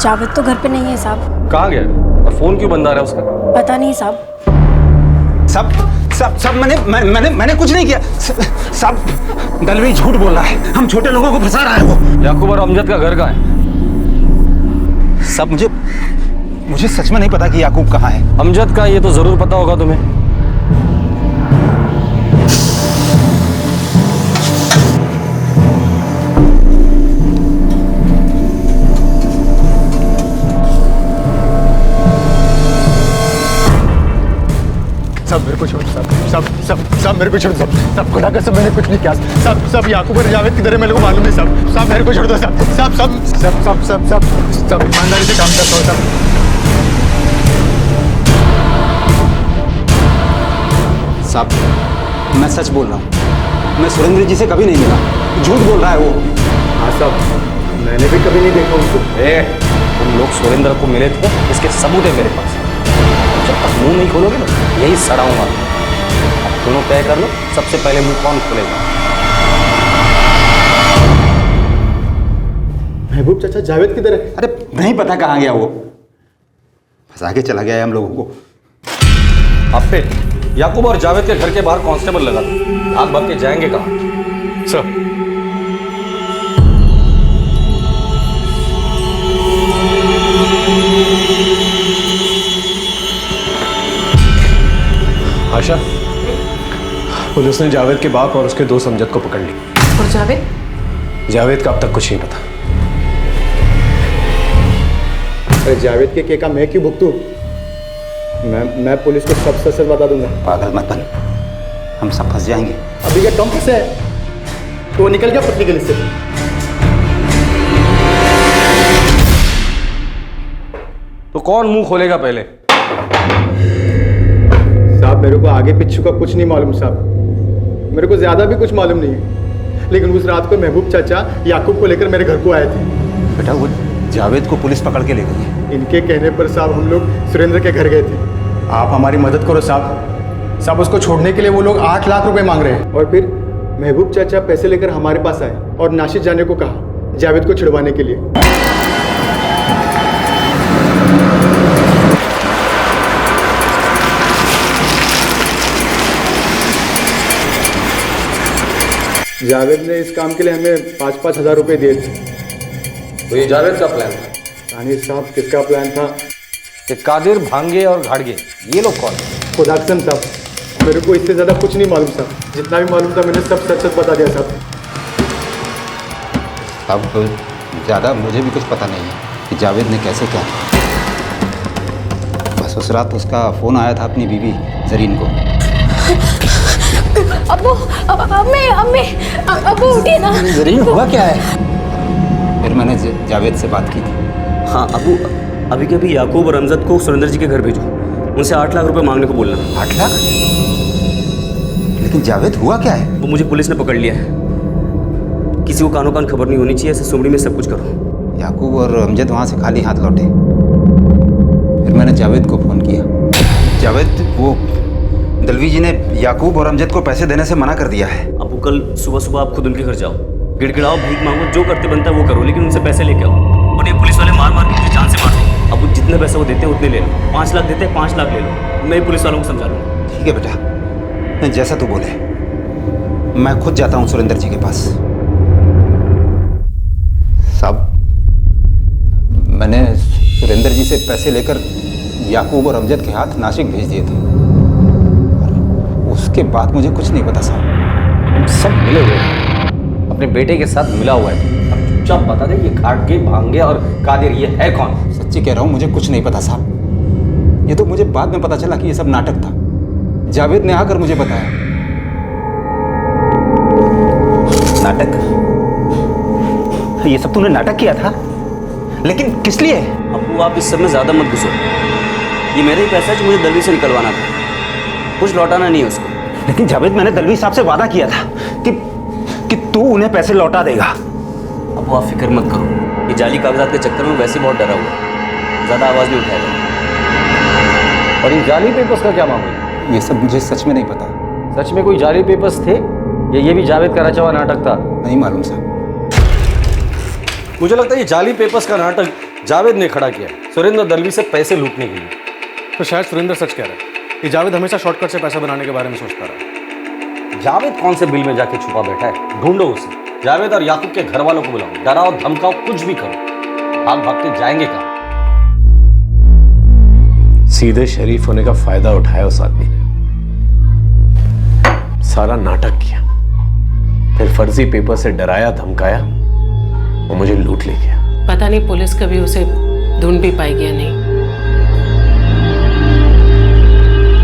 जावेद तो घर पे नहीं है साहब। कहाँ गया? और फोन क्यों बंद आ रहा है उसका? पता नहीं साहब। सब मैंने कुछ नहीं किया। सब दलवी झूठ बोल रहा है, हम छोटे लोगों को फंसा रहा है वो। याकूब और अमजद का घर कहाँ है? सब मुझे सच में नहीं पता कि याकूब कहाँ है। अमजद का ये तो जरूर पता होगा तुम्हें। सब मेरे को छोड़, सब मेरे को छोड़, सब खुदा का, सब मैंने कुछ नहीं किया। सब याकूब और जावेद किधर है मेरे को मालूम नहीं। सब मेरे को छोड़ दो। सब ईमानदारी से काम करता हूँ। सब मैं सच बोल रहा हूँ, मैं सुरेंद्र जी से कभी नहीं मिला। झूठ बोल रहा है वो। हाँ सब मैंने भी कभी नहीं देखा उनको। तुम लोग सुरेंद्र को मिले थे, इसके सबूत है मेरे पास। जब तक मुंह नहीं खोलोगे ना यही सड़ाऊंगा। अब दोनों तय कर लो, सबसे पहले मुंह कौन खोलेगा? महबूब चाचा जावेद किधर है? अरे नहीं पता कहाँ गया वो, फंसा के चला गया है हम लोगों को। अब पे याकूब और जावेद के घर के बाहर कांस्टेबल लगा था, आग भाग के जाएंगे कहाँ? सर आशा, पुलिस ने जावेद के बाप और उसके दोस्त अमजद को पकड़ ली। और जावेद? जावेद का अब तक कुछ नहीं पता। अरे जावेद के का मैं क्यों भुगतूं? मैं पुलिस को सब सच बता दूंगा। पागल मत बन, हम सब फंस जाएंगे। अभी क्या टॉम फंसे है तो वो निकल गया पत्नी गली से। तो कौन मुंह खोलेगा पहले? साहब मेरे को आगे पीछे का कुछ नहीं मालूम साहब, मेरे को ज्यादा भी कुछ मालूम नहीं है। लेकिन उस रात को महबूब चाचा याकूब को लेकर मेरे घर को आए थे। बेटा वो जावेद को पुलिस पकड़ के ले गई है। इनके कहने पर साहब हम लोग सुरेंद्र के घर गए थे। आप हमारी मदद करो साहब। साहब उसको छोड़ने के लिए वो लोग 8 लाख रुपए मांग रहे हैं। और फिर महबूब चाचा पैसे लेकर हमारे पास आए और नासिक जाने को कहा जावेद को छिड़वाने के लिए। जावेद ने इस काम के लिए हमें 5-5 हज़ार रुपए दिए थे। तो ये जावेद का प्लान था? रानी साहब किसका प्लान था? ये कादिर, भांगे और घाड़गे, ये लोग कौन? खुदा कसम साहब मेरे को इससे ज़्यादा कुछ नहीं मालूम साहब। जितना भी मालूम था मैंने सब सच सच बता दिया साहब। अब ज़्यादा मुझे भी कुछ पता नहीं है कि जावेद ने कैसे क्या किया। बस उस रात उसका फ़ोन आया था अपनी बीवी जरीन को। अम्मी उठिए ना। जरीन हुआ क्या है? फिर मैंने जावेद से बात की थी हाँ अबू, अभी के अभी याकूब और अमजद को सुरेंद्र जी के घर भेजो, उनसे 8 लाख रुपए मांगने को बोलना। 8 लाख? लेकिन जावेद हुआ क्या है? वो मुझे पुलिस ने पकड़ लिया है। किसी को कानो कान खबर नहीं होनी चाहिए, ऐसे सुमड़ी में सब कुछ करो। याकूब और अमजद वहाँ से खाली हाथ लौटे। फिर मैंने जावेद को फ़ोन किया। जावेद, वो दलवी जी ने याकूब और अमजद को पैसे देने से मना कर दिया है। अबू कल सुबह सुबह आप खुद उनके घर जाओ, गिड़गिड़ाओ, भीख मांगो, जो करते बनता है वो करो, लेकिन उनसे पैसे लेके आओ। और ये पुलिस वाले मार मार के मुझे जान से मार देंगे। अब जितने पैसे वो देते हैं उतने ले लो। 5 लाख देते हैं, 5 लाख ले लो। मैं पुलिस वालों को समझा लूँगा। ठीक है बेटा, जैसा तू बोले। मैं खुद जाता हूँ सुरेंद्र जी के पास। साहब, मैंने सुरेंद्र जी से पैसे लेकर याकूब और अमजद के हाथ नासिक भेज दिए थे। उसके बाद मुझे कुछ नहीं पता साहब। सब मिले हुए हैं, अपने बेटे के साथ मिला हुआ है। अब चुपचाप बता दे, ये घाटगे, भांगे और कादिर ये है कौन? सच्ची कह रहा हूँ, मुझे कुछ नहीं पता साहब। ये तो मुझे बाद में पता चला कि ये सब नाटक था। जावेद ने आकर मुझे बताया। नाटक? ये सब तूने नाटक किया था? लेकिन किस लिए? अबू आप इस सब में ज्यादा मत घुसो। ये मेरा ही पैसा है जो मुझे दलवी से निकलवाना था, कुछ लौटाना नहीं है उसको। लेकिन जावेद, मैंने दलवी साहब से वादा किया था कि तू उन्हें पैसे लौटा देगा। अब आप फिक्र मत करो, ये जाली कागजात के चक्कर में वैसे बहुत डरा हुआ है, ज्यादा आवाज नहीं उठाएगा। और ये जाली पेपर्स का क्या मामला है? ये सब मुझे सच में नहीं पता। सच में कोई जाली पेपर्स थे या ये भी जावेद का रचा हुआ नाटक था? नहीं मालूम साहब। मुझे लगता है ये जाली पेपर्स का नाटक जावेद ने खड़ा किया, सुरेंद्र दलवी से पैसे लूटने के लिए। तो शायद सुरेंद्र सच कह रहा है कि जावेद हमेशा शॉर्टकट से पैसा बनाने के बारे में सोचता रहा। जावेद कौन से बिल में जाके छुपा बैठा है? ढूंढो उसे। जावेद और याकूब के घर वालों को बुलाओ, डराओ, धमकाओ, कुछ भी करो, भाग भाग के जाएंगे कहाँ? सीधे शरीफ होने का फायदा उठाया उस आदमी ने, सारा नाटक किया, फिर फर्जी पेपर से डराया, धमकाया और मुझे लूट ले गया। पता नहीं पुलिस कभी उसे ढूंढ भी पाएगी या नहीं।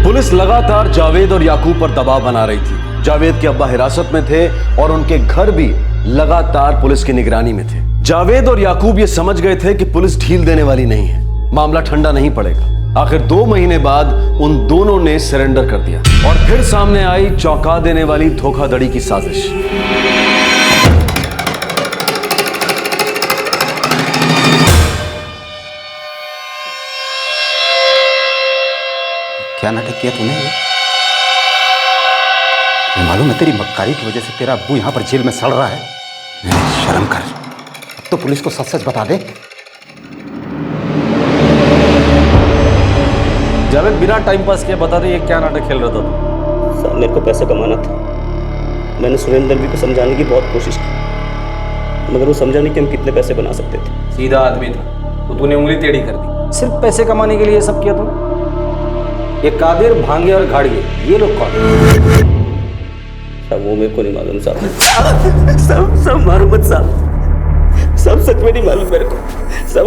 पुलिस लगातार जावेद और याकूब पर दबाव बना रही थी। जावेद के अब्बा हिरासत में थे और उनके घर भी लगातार पुलिस की निगरानी में थे। जावेद और याकूब ये समझ गए थे कि पुलिस ढील देने वाली नहीं है, मामला ठंडा नहीं पड़ेगा। आखिर 2 महीने बाद उन दोनों ने सरेंडर कर दिया और फिर सामने आई चौंका देने वाली धोखाधड़ी की साजिश। क्या नाटक किया तूने? ये मालूम है तेरी मक्कारी की वजह से तेरा अब्बू यहाँ पर जेल में सड़ रहा है। शर्म कर, अब तो पुलिस को सच सच बता दे। जावेद, बिना टाइम पास किए बता दे, ये क्या नाटक खेल रहा था तू? साहब, मेरे को पैसा कमाना था। मैंने सुरेंद्र दलवी को समझाने की बहुत कोशिश की, मगर वो समझा नहीं कि हम कितने पैसे बना सकते थे। सीधा आदमी था तो तूने उंगली टेढ़ी कर दी। सिर्फ पैसे कमाने के लिए ये सब किया तूने? ये कादिर, भांगे और घाड़गे, ये लोग कौन? साहब वो मेरे को नहीं मालूम साहब। सब मालूम मत साहब, सब सच में नहीं मालूम मेरे को। सब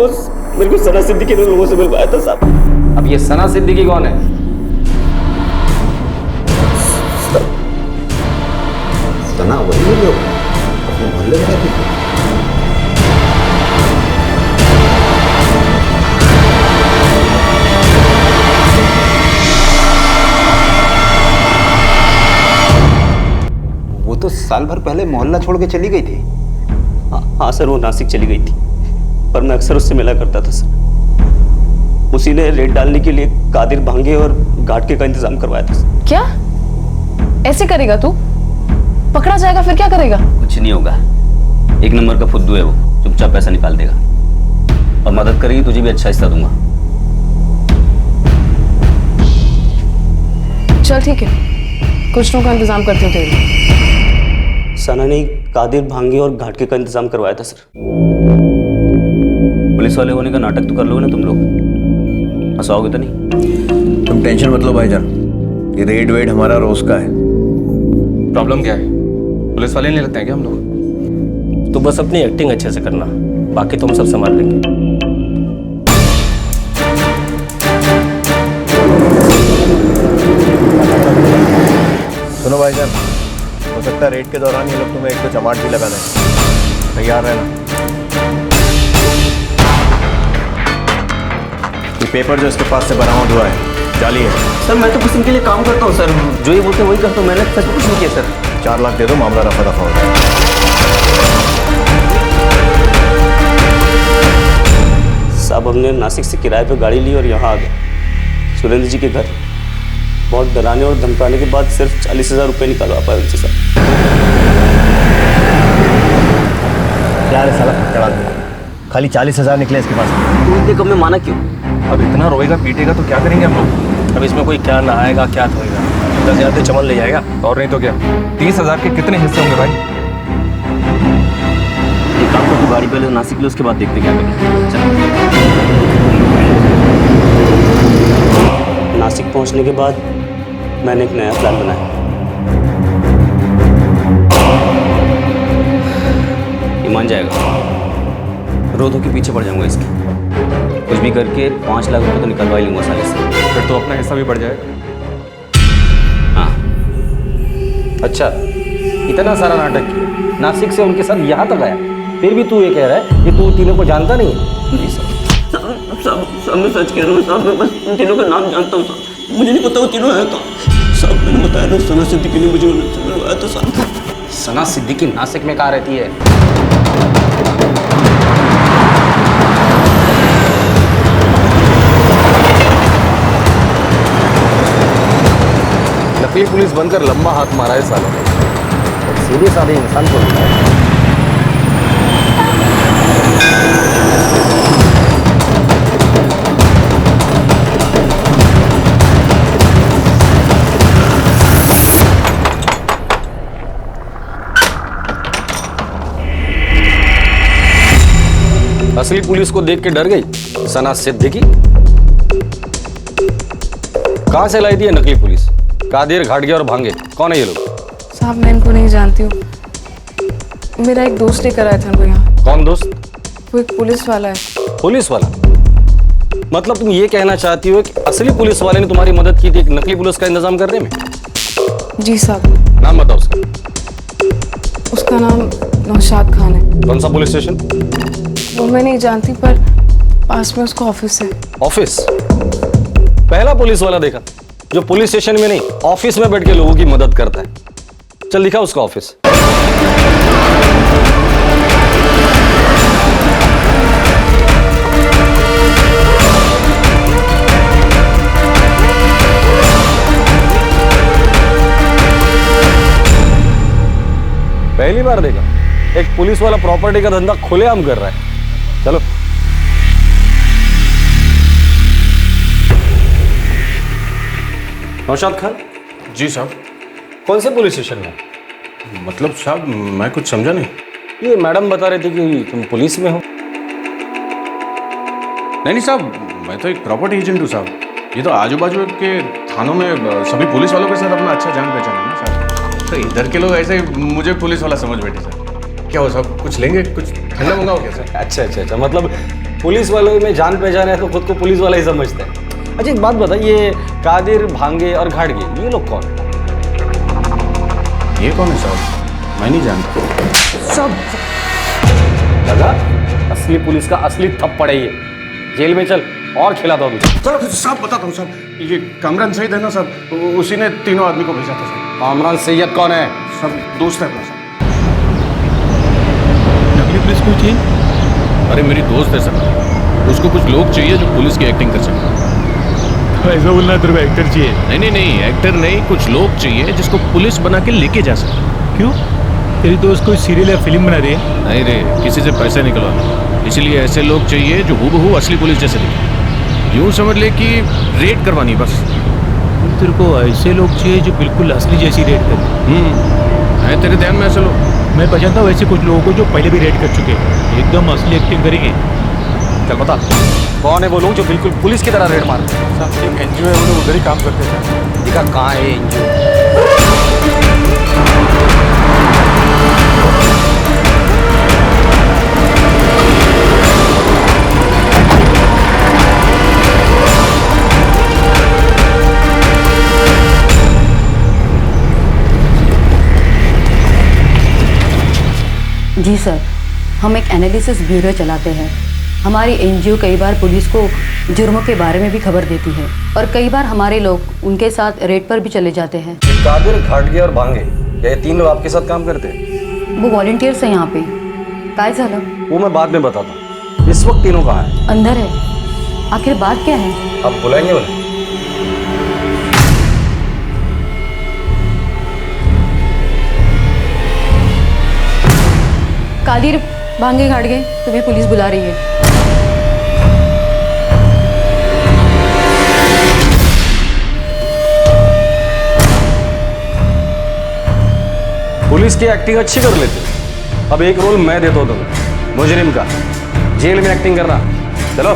मेरे को सना सिद्दीकी ने लोगों से मिलवाया था साहब। अब ये सना सिद्दीकी कौन है? सना वही लोग अपने मोहल्ले में रहती थी। वो तो साल भर पहले मोहल्ला छोड़ के चली गई थी। हाँ सर, वो नासिक चली गई थी, पर मैं अक्सर उससे मिला करता था सर। उसी ने रेड डालने के लिए कादिर, भांगे और घाटके का इंतजाम करवाया था सर। क्या ऐसे करेगा तू? पकड़ा जाएगा फिर क्या करेगा? कुछ नहीं होगा, 1 नंबर का फुद्दू है वो, चुपचाप पैसा निकाल देगा और मदद करेगी, तुझे भी अच्छा हिस्सा दूंगा। चल ठीक है, कुछ का इंतजाम करती हूँ तेरे लिए। सना ने कादिर, भांगे और घाटके का इंतजाम करवाया था सर। पुलिस वाले होने का नाटक तो कर लोगे ना तुम लोग, हंसाओगे तो नहीं? तुम टेंशन मत लो भाईजान, ये रेड वेड हमारा रोज का है। प्रॉब्लम क्या है? पुलिस वाले नहीं लगते हैं क्या हम लोग? तो बस अपनी एक्टिंग अच्छे से करना, बाकी तुम सब संभाल लेंगे। सुनो भाईजान, हो सकता है रेड के दौरान ये लोग तुम्हें 1-2 चमाट भी लगा दें, तैयार रहना। पेपर जो इसके पास से बरामद हुआ है जाली है। सर मैं तो कुछ इनके लिए काम करता हूँ सर, जो ये बोलते हैं वही करता हूँ, मैंने सच में कुछ नहीं किया सर। 4 लाख दे दो, मामला रफा दफा हो जाए। साहब हमने नासिक से किराए पे गाड़ी ली और यहाँ आ गए सुरेंद्र जी के घर। बहुत डराने और धमकाने के बाद सिर्फ 40,000 रुपये निकलवा पाए उनसे सर। क्या रे साला फटकड़ा, खाली 40,000 निकले इसके पास। तू इतने कम में माना क्यों? अब इतना रोएगा पीटेगा तो क्या करेंगे हम लोग? अब इसमें कोई क्या नहाएगा क्या धोएगा, 10,000 चमन ले जाएगा। और नहीं तो क्या, 30,000 के कितने हिस्से होंगे भाई? एक काम कर, तू गाड़ी पहले नासिक ले, उसके बाद देखते क्या करें। चल। नासिक पहुंचने के बाद मैंने एक नया प्लान बनाया। ये मान जाएगा, रोधों के पीछे पड़ जाऊंगा इसके, कुछ भी करके 5 लाख रुपए तो निकलवा ही लूंगा साले से। फिर तो अपना हिस्सा भी बढ़ जाएगा। हाँ। अच्छा, इतना सारा नाटक किया, नासिक से उनके साथ यहाँ तक आया, फिर भी तू ये कह रहा है कि तू तीनों को जानता नहीं है? नहीं सर, साहब मैं सच कह रहा हूँ साहब, मैं बस उन तीनों का नाम जानता हूँ साहब, मुझे नहीं पता वो तीनों है कहाँ। साहब मैंने बताया ना, सना सिद्दीकी ने मुझे मिलवाया था साहब। सना सिद्दीकी नासिक में कहाँ रहती है? नकली पुलिस बनकर लंबा हाथ मारा है सालों ने, सीधे साधे इंसान को मिला है। असली पुलिस को देख के डर गई सना सिद्दीकी? कहां से लाई थी नकली पुलिस? कादिर, घाटगे और भांगे, कौन है ये लोग? साहब मैं इनको नहीं जानती हूँ, मेरा एक दोस्त लेकर आया था इनको यहाँ। कौन दोस्त? वो एक पुलिस वाला है। पुलिस वाला? मतलब तुम ये कहना चाहती हो कि असली पुलिस वाले ने तुम्हारी मदद की थी एक नकली पुलिस का इंतजाम करने में? जी साहब। नाम बताओ उसका। उसका नाम नौशाद खान है। कौन सा पुलिस स्टेशन? वो मैं नहीं जानती, पर पास में उसका ऑफिस है। ऑफिस? पहला पुलिस वाला देखा जो पुलिस स्टेशन में नहीं ऑफिस में बैठ के लोगों की मदद करता है। चल दिखा उसका ऑफिस। पहली बार देखा एक पुलिस वाला प्रॉपर्टी का धंधा खुलेआम कर रहा है। चलो। नौशाद खान? जी साहब। कौन से पुलिस स्टेशन में? मतलब साहब मैं कुछ समझा नहीं। ये मैडम बता रही थी कि तुम पुलिस में हो। नहीं साहब, मैं तो एक प्रॉपर्टी एजेंट हूँ साहब। ये तो आजू बाजू के थानों में सभी पुलिस वालों के साथ अपना अच्छा जान पहचान है ना साहब। तो इधर के लोग ऐसे मुझे पुलिस वाला समझ बैठे सर। क्या हो साहब, कुछ लेंगे? कुछ ठंडा मंगाओ क्या सर? अच्छा, मतलब पुलिस वालों में जान पहचान है तो खुद को पुलिस वाला ही समझते हैं। अच्छा एक बात बता, ये कादिर, भांगे और घाटगे ये लोग कौन है? ये कौन है साहब? मैं नहीं जानता। सब लगा असली पुलिस का असली थप्पड़ है ये। जेल में चल और खिला दो तुझे। चलो साहब बताता हूँ साहब, ये कामरान सईद है ना साहब, उसी ने तीनों आदमी को भेजा था साहब। कामरान सैयद कौन है? सब दोस्त है अपना साहब। नकली पुलिस क्यों चाहिए? अरे मेरी दोस्त है सर, उसको कुछ लोग चाहिए जो पुलिस की एक्टिंग कर सके। ऐसा बोलना तेरे को एक्टर चाहिए? नहीं, एक्टर नहीं, कुछ लोग चाहिए जिसको पुलिस बना के लेके जा सके। क्यों? तेरी दोस्त कोई सीरियल या फिल्म बना रही है? नहीं रे, किसी से पैसे निकलवाना, इसलिए ऐसे लोग चाहिए जो हूबहू असली पुलिस जैसे दिखे। यूँ समझ ले कि रेड करवानी बस। तेरे को ऐसे लोग चाहिए जो बिल्कुल असली जैसी रेड करे? है तेरे ध्यान में ऐसे लोग? मैं पहचानता हूँ ऐसे कुछ लोगों को जो पहले भी रेड कर चुके हैं, एकदम असली एक्टिंग करेंगे। चल बता कौन है वो लोग जो बिल्कुल पुलिस की तरह रेड मारते हैं? साहब एक एनजीओ है, वो लोग उधर ही काम करते हैं। दिखा कहाँ है एनजीओ? जी सर, हम एक एनालिसिस ब्यूरो चलाते हैं हमारी एनजीओ कई बार पुलिस को जुर्मों के बारे में भी खबर देती है और कई बार हमारे लोग उनके साथ रेड पर भी चले जाते हैं। कादिर, घाटगे और भांगे, क्या ये 3 लोग आपके साथ काम करते हैं? वो वॉलंटियर्स हैं यहाँ पे। काय झालं? वो मैं बाद में बताता हूँ। इस वक्त तीनों कहाँ हैं? अंदर है। आखिर बात क्या है? आप बुलाएंगे उन्हें? कादिर, भांगे, घाटगे, तुम्हें पुलिस बुला रही है। पुलिस की एक्टिंग अच्छी कर लेते। अब एक रोल मैं देता हूं तुम्हें, मुजरिम का। जेल में एक्टिंग करना। चलो।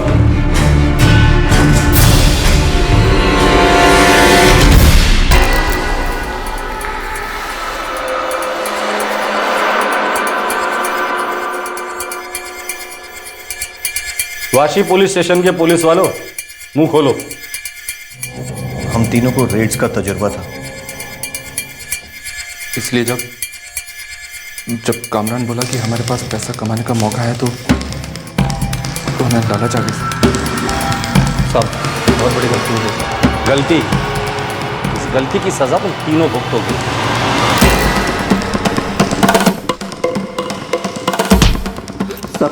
वाशी पुलिस स्टेशन के पुलिस वालों, मुंह खोलो। हम तीनों को रेड्स का तजुर्बा था, इसलिए जब कामरान बोला कि हमारे पास पैसा कमाने का मौका है तो हमें लालच आ गई। सब बहुत बड़ी गलती हो गई। गलती? इस गलती की सजा तुम तीनों भुगतोगे। सर,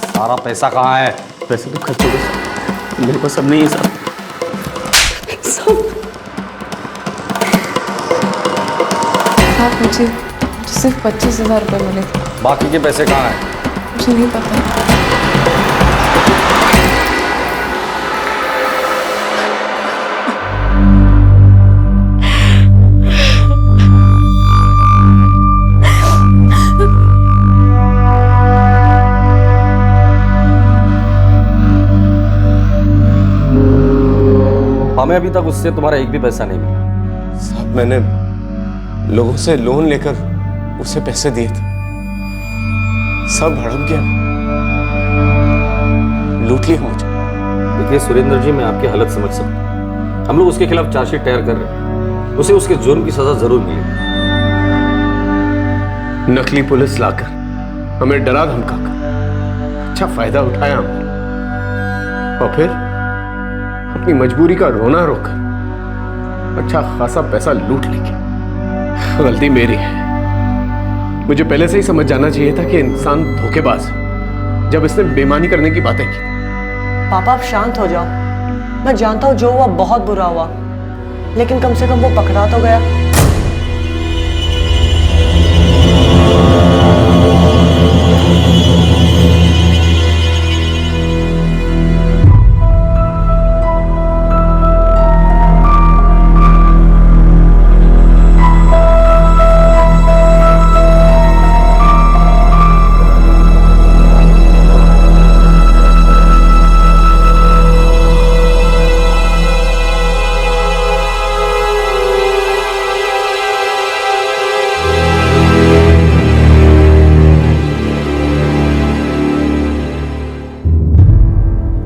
सारा पैसा कहाँ है? पैसे तो खर्च हो गए सर, मेरे पास सब नहीं है सर। साहब, मुझे सिर्फ 25,000 रुपये मिले थे। बाकी के पैसे कहाँ हैं? मुझे नहीं पता। हमें अभी तक उससे तुम्हारा एक भी पैसा नहीं मिला। साहब, मैंने लोगों से लोन लेकर उसे पैसे दिए थे। सब हड़प गया, लूट लिया मुझे। देखिए सुरेंद्र जी, मैं आपकी हालत समझ सकता हूँ। हम लोग उसके खिलाफ चार्जशीट तैयार कर रहे हैं। उसे उसके जुर्म की सजा जरूर मिलेगी। नकली पुलिस लाकर हमें डरा धमकाकर अच्छा फायदा उठाया हमने, और फिर अपनी मजबूरी का रोना रोकर अच्छा खासा पैसा लूट लेंगे। गलती मेरी है। मुझे पहले से ही समझ जाना चाहिए था कि इंसान धोखेबाज है जब इसने बेईमानी करने की बातें की। पापा, आप शांत हो जाओ। मैं जानता हूँ जो हुआ बहुत बुरा हुआ, लेकिन कम से कम वो पकड़ा तो गया।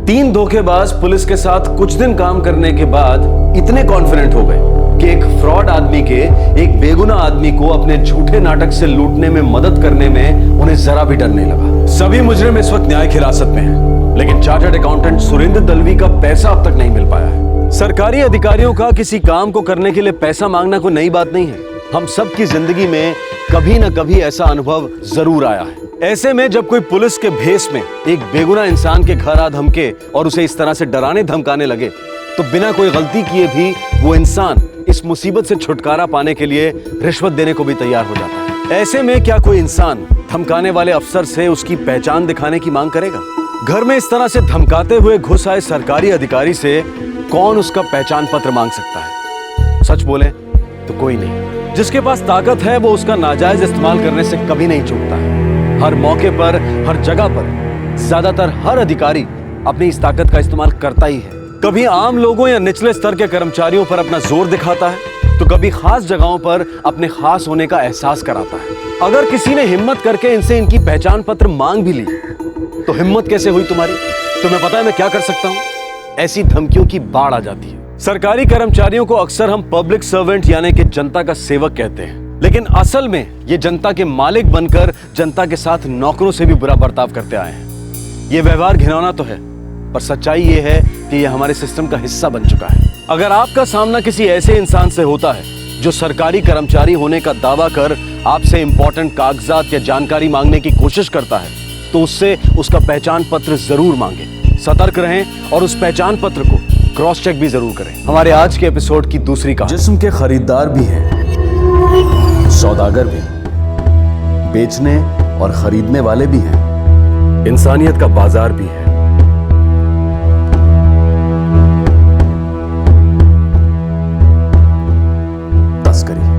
तीन धोखेबाज पुलिस के साथ कुछ दिन काम करने के बाद इतने कॉन्फिडेंट हो गए कि एक फ्रॉड आदमी के एक बेगुनाह आदमी को अपने झूठे नाटक से लूटने में मदद करने में उन्हें जरा भी डर नहीं लगा। सभी मुजरिम इस वक्त न्यायिक हिरासत में हैं, लेकिन चार्टर्ड अकाउंटेंट सुरेंद्र दलवी का पैसा अब तक नहीं मिल पाया है। सरकारी अधिकारियों का किसी काम को करने के लिए पैसा मांगना कोई नई बात नहीं है। हम सबकी जिंदगी में कभी न कभी ऐसा अनुभव जरूर आया है। ऐसे में जब कोई पुलिस के भेष में एक बेगुनाह इंसान के घर आ धमके और उसे इस तरह से डराने धमकाने लगे, तो बिना कोई गलती किए भी वो इंसान इस मुसीबत से छुटकारा पाने के लिए रिश्वत देने को भी तैयार हो जाता है। ऐसे में क्या कोई इंसान धमकाने वाले अफसर से उसकी पहचान दिखाने की मांग करेगा? घर में इस तरह से धमकाते हुए घुस आए सरकारी अधिकारी से कौन उसका पहचान पत्र मांग सकता है? सच बोले तो कोई नहीं। जिसके पास ताकत है वो उसका नाजायज इस्तेमाल करने से कभी नहीं चूकता है। हर मौके पर, हर जगह पर, ज्यादातर हर अधिकारी अपनी इस ताकत का इस्तेमाल करता ही है। कभी आम लोगों या निचले स्तर के कर्मचारियों पर अपना जोर दिखाता है, तो कभी खास जगहों पर अपने खास होने का एहसास कराता है। अगर किसी ने हिम्मत करके इनसे इनकी पहचान पत्र मांग भी ली, तो हिम्मत कैसे हुई तुम्हारी? तुम्हें पता है मैं क्या कर सकता हूं? ऐसी धमकियों की बाढ़ आ जाती है। सरकारी कर्मचारियों को अक्सर हम पब्लिक सर्वेंट यानी कि जनता का सेवक कहते हैं, लेकिन असल में ये जनता के मालिक बनकर जनता के साथ नौकरों से भी बुरा बर्ताव करते आए हैं। ये व्यवहार घिनौना तो है, पर सच्चाई ये है कि ये हमारे सिस्टम का हिस्सा बन चुका है। अगर आपका सामना किसी ऐसे इंसान से होता है जो सरकारी कर्मचारी होने का दावा कर आपसे इंपॉर्टेंट कागजात या जानकारी मांगने की कोशिश करता है, तो उससे उसका पहचान पत्र जरूर मांगे। सतर्क रहें और उस पहचान पत्र को क्रॉस चेक भी जरूर करें। हमारे आज के एपिसोड की दूसरी कहानी। जिस्म के खरीदार भी हैं, सौदागर भी, बेचने और खरीदने वाले भी हैं, इंसानियत का बाजार भी है। तस्करी।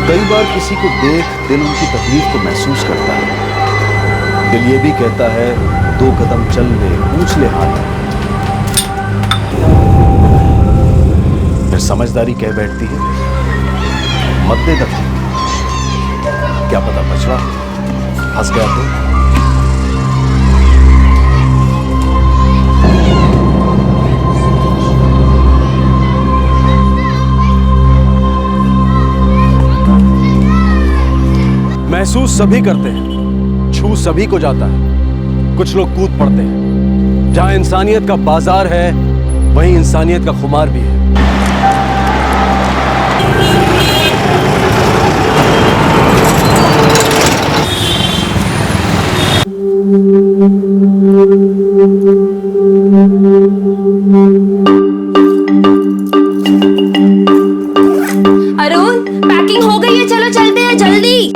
कई बार किसी को देख दिल उनकी तकलीफ को महसूस करता है। दिल ये भी कहता है 2 कदम चल ले, पूछ ले हाथ। फिर समझदारी कह बैठती है मत दे दखल, क्या पता बछड़ा फंस गया तो। महसूस सभी करते हैं, छू सभी को जाता है। कुछ लोग कूद पड़ते हैं। जहां इंसानियत का बाजार है, वहीं इंसानियत का खुमार भी है। अरुण, पैकिंग हो गई है, चलो चलते हैं जल्दी।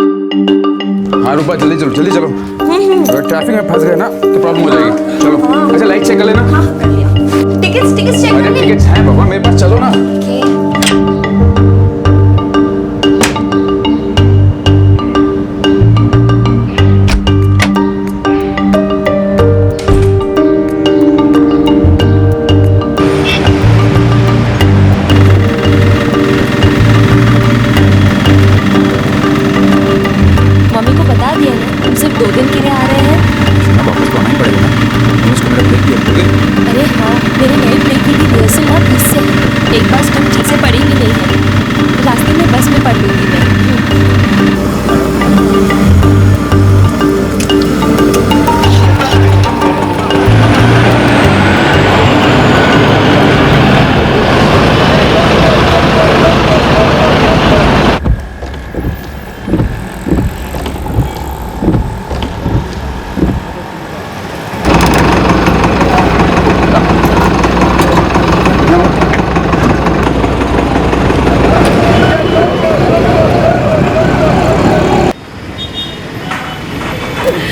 हाँ रूपा जल्दी चलो जल्दी चलो, अगर ट्रैफिक में फंस गए ना तो प्रॉब्लम हो जाएगी। चलो अच्छा लाइट चेक कर लेना। हाँ कर लिया। टिकट्स चेक कर लिए। टिकट्स हैं पापा मेरे पास, चलो ना। मम्मी को बता दिया ना हम सिर्फ 2 दिन के लिए आ रहे हैं। वापस तो आना ही पड़ेगा ना, उसको मेरा ब्रेक दिया। अरे हाँ, मेरे नए प्ले की रिहर्सल बहुत मिस से है। एक बार स्टेप ठीक से पड़ी भी नहीं है, रास्ते में बस में पढ़ लूंगी मैं।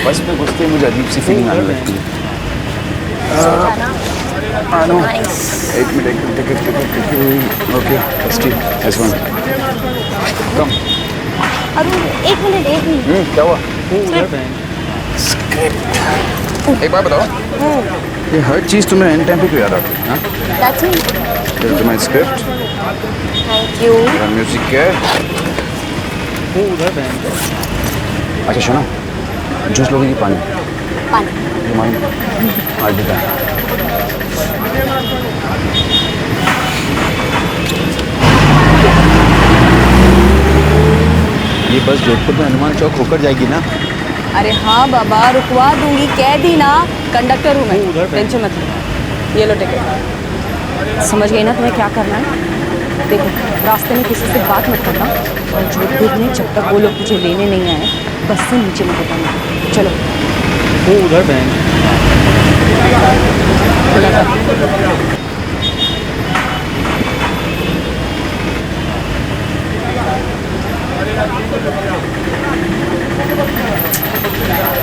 बस में घुसते ही मुझे अजीब सी फीलिंग आने लगती है। एक मिनट टिकट ओके S1 कम। अरुण एक मिनट। क्या हुआ? स्क्रिप्ट। एक बात बताओ, ये हर चीज तुम्हें एंड टाइम पे क्यों याद आती है? That's it. ये तुम्हारी स्क्रिप्ट, Thank you. म्यूजिक क्या अच्छा सुनो, जूस लोगे कि पानी? पानी। आज भी ये बस जोधपुर में हनुमान चौक होकर जाएगी ना? अरे हाँ बाबा, रुकवा दूंगी, कह दी ना। कंडक्टर हूँ मैं, टेंशन मत लो। ये लो टिकट। समझ गई ना तुम्हें क्या करना है? देखो, रास्ते में किसी से बात मत करना, और जोधपुर में जब तक वो लोग तुझे लेने नहीं आए बस से नीचे मत उतरना। चलो। वो उधर बहन।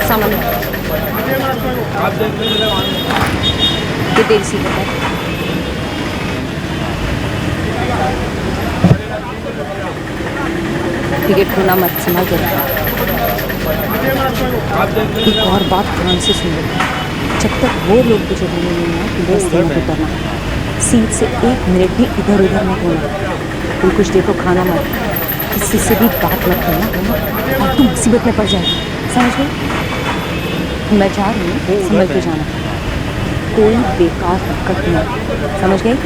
सामान ये तेरी सीट है। टिकट खोना मत, समझ गया। एक और बात ध्यान से सुन लो, जब तक वो लोग तुझे बोले नहीं ना कि बस से मत उतरना, सीट से 1 मिनट भी इधर उधर मत होना, कोई कुछ देखो खाना मत, किसी से भी बात मत करना, और तुम मुसीबत में पड़ जाएगी, समझ गई? मैं जा रही हूँ, समझ के जाना, कोई बेकार हरकत नहीं, समझ गई?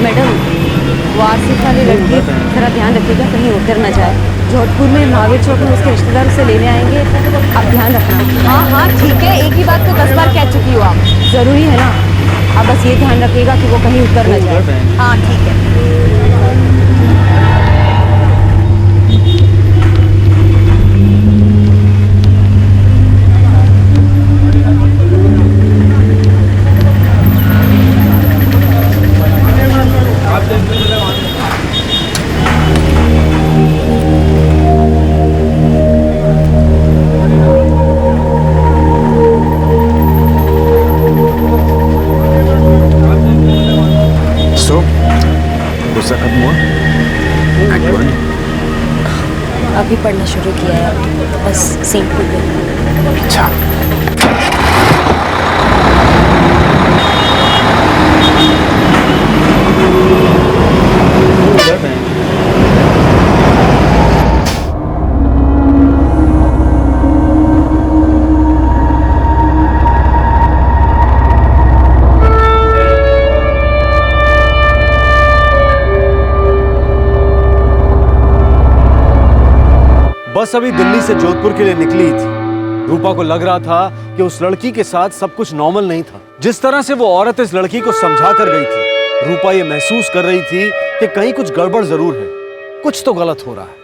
मैडम, वो आसिफ वाली लड़की जरा ध्यान रखिएगा कहीं उतर ना जाए। जोधपुर में महावीर चौक में उसके रिश्तेदार उसे लेने आएंगे, आप ध्यान रखना। हाँ हाँ ठीक है, एक ही बात को 10 बार कह चुकी हो आप, जरूरी है ना? आप बस ये ध्यान रखिएगा कि वो कहीं उतर ना जाए। हाँ ठीक है। गुस्सा खत्म हुआ? अभी पढ़ना शुरू किया है, बस सीन खुल गई। अच्छा बस अभी दिल्ली से जोधपुर के लिए निकली थी। रूपा को लग रहा था कि उस लड़की के साथ सब कुछ नॉर्मल नहीं था। जिस तरह से वो औरत इस लड़की को समझा कर गई थी, रूपा ये महसूस कर रही थी कि कहीं कुछ गड़बड़ जरूर है, कुछ तो गलत हो रहा है।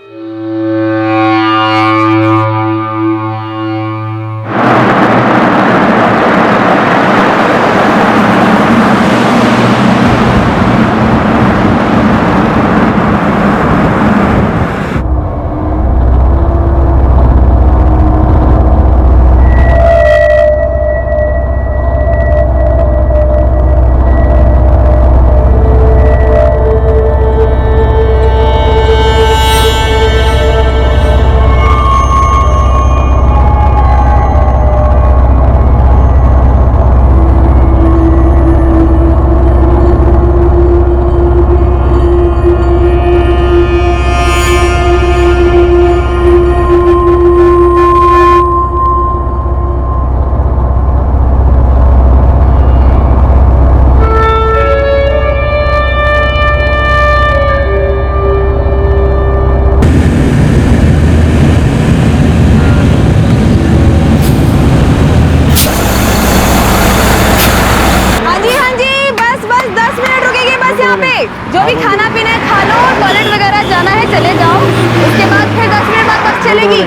जो भी खाना पीना है खा लो, टॉयलेट वगैरह जाना है चले जाओ, उसके बाद फिर 10 मिनट बाद बस चलेगी।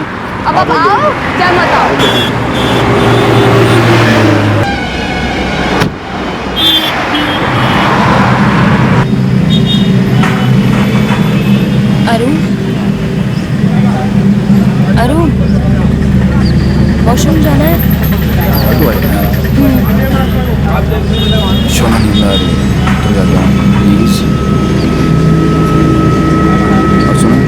अब आप आओ क्या मत आओ। अरुण, अरुण, वॉशरूम जाना है? शोना नींद आ रही है, तो जाता हूँ प्लीज। और सुनो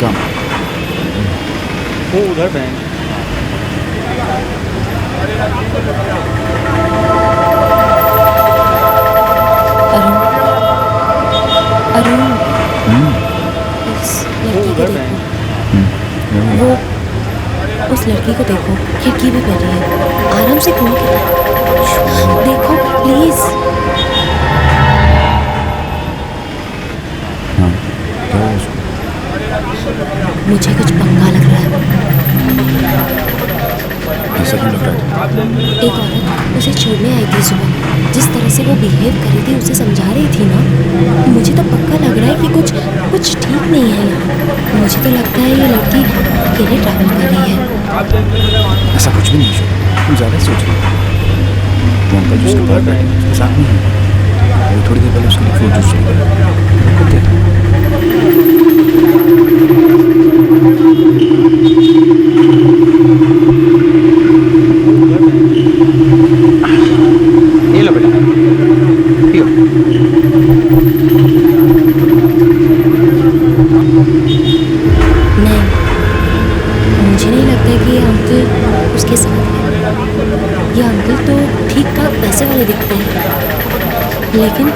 कम वो उधर बैंक। अरुण, उस लड़की को देखो। वो उस लड़की को देखो, खिड़की पे बैठी है, आराम से घूम के देखो प्लीज। हाँ, क्या हुआ उसको? मुझे कुछ पंगा लग रहा है। ऐसा क्यों लग रहा है? एक औरत उसे छोड़ने आई थी सुबह, जिस तरह से वो बिहेव कर रही थी, उसे समझा रही थी ना, मुझे तो पक्का लग रहा है कि कुछ ठीक नहीं है यहाँ। मुझे तो लगता है ये लड़की अकेले ट्रैवल कर रही है। ऐसा कुछ भी नहीं है, तुम ज़्यादा सोच रही हो। वो अंकल जो उसके बाहर बैठे हैं, उसके साथ नहीं है। वो थोड़ी देर पहले उसके लिए फ्रूट जूस लेकर ये लो बेटा, पियो। नहीं, मुझे नहीं लगता कि ये अंकल उसके साथ है। ये अंकल तो ठीक ठाक पैसे वाले दिखते हैं, लेकिन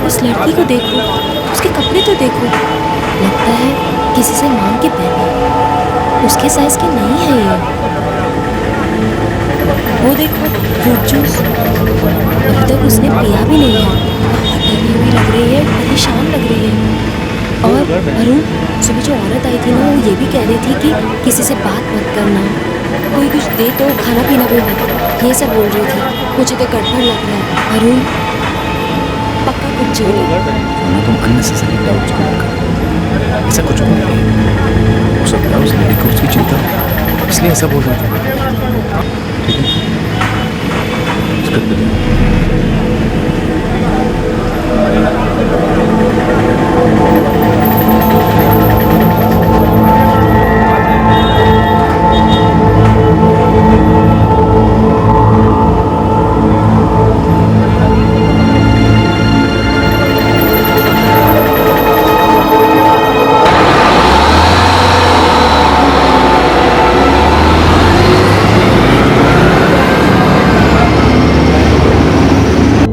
उस लड़की को देखो, उसके कपड़े तो देखो, लगता है किसी से मांग के पहने। उसके साइज की नहीं है ये। वो देखो फ्रूट जूस, अभी तक उसने पिया भी नहीं है, डरी हुई लग रही है, परेशान लग रही है। और अरुण, सुबह जो औरत आई थी ना, वो ये भी कह रही थी कि किसी से बात मत करना, कोई कुछ दे तो खाना पीना भी मत, ये सब बोल रही थी। मुझे तो गड़बड़ लग रहा है अरुण, पक्का कुछ चाहिए। तुम अननेसेसरी डाउट्स को रखा, ऐसा कुछ भी नहीं है। हो सकता है उस लड़की को उसकी चिंता, इसलिए ऐसा बोल रहा था। ठीक है, उसका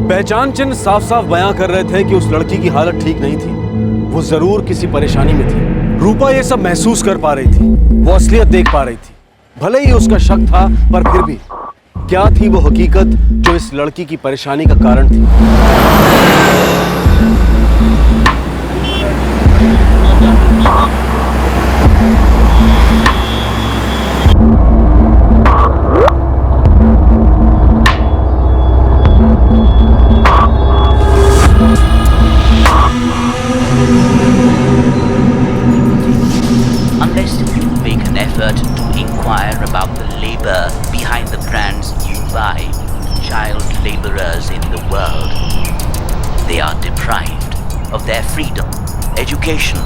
पहचान चिन्ह साफ साफ बयां कर रहे थे कि उस लड़की की हालत ठीक नहीं थी। वो जरूर किसी परेशानी में थी। रूपा ये सब महसूस कर पा रही थी, वो असलियत देख पा रही थी। भले ही उसका शक था, पर फिर भी क्या थी वो हकीकत जो इस लड़की की परेशानी का कारण थी? Education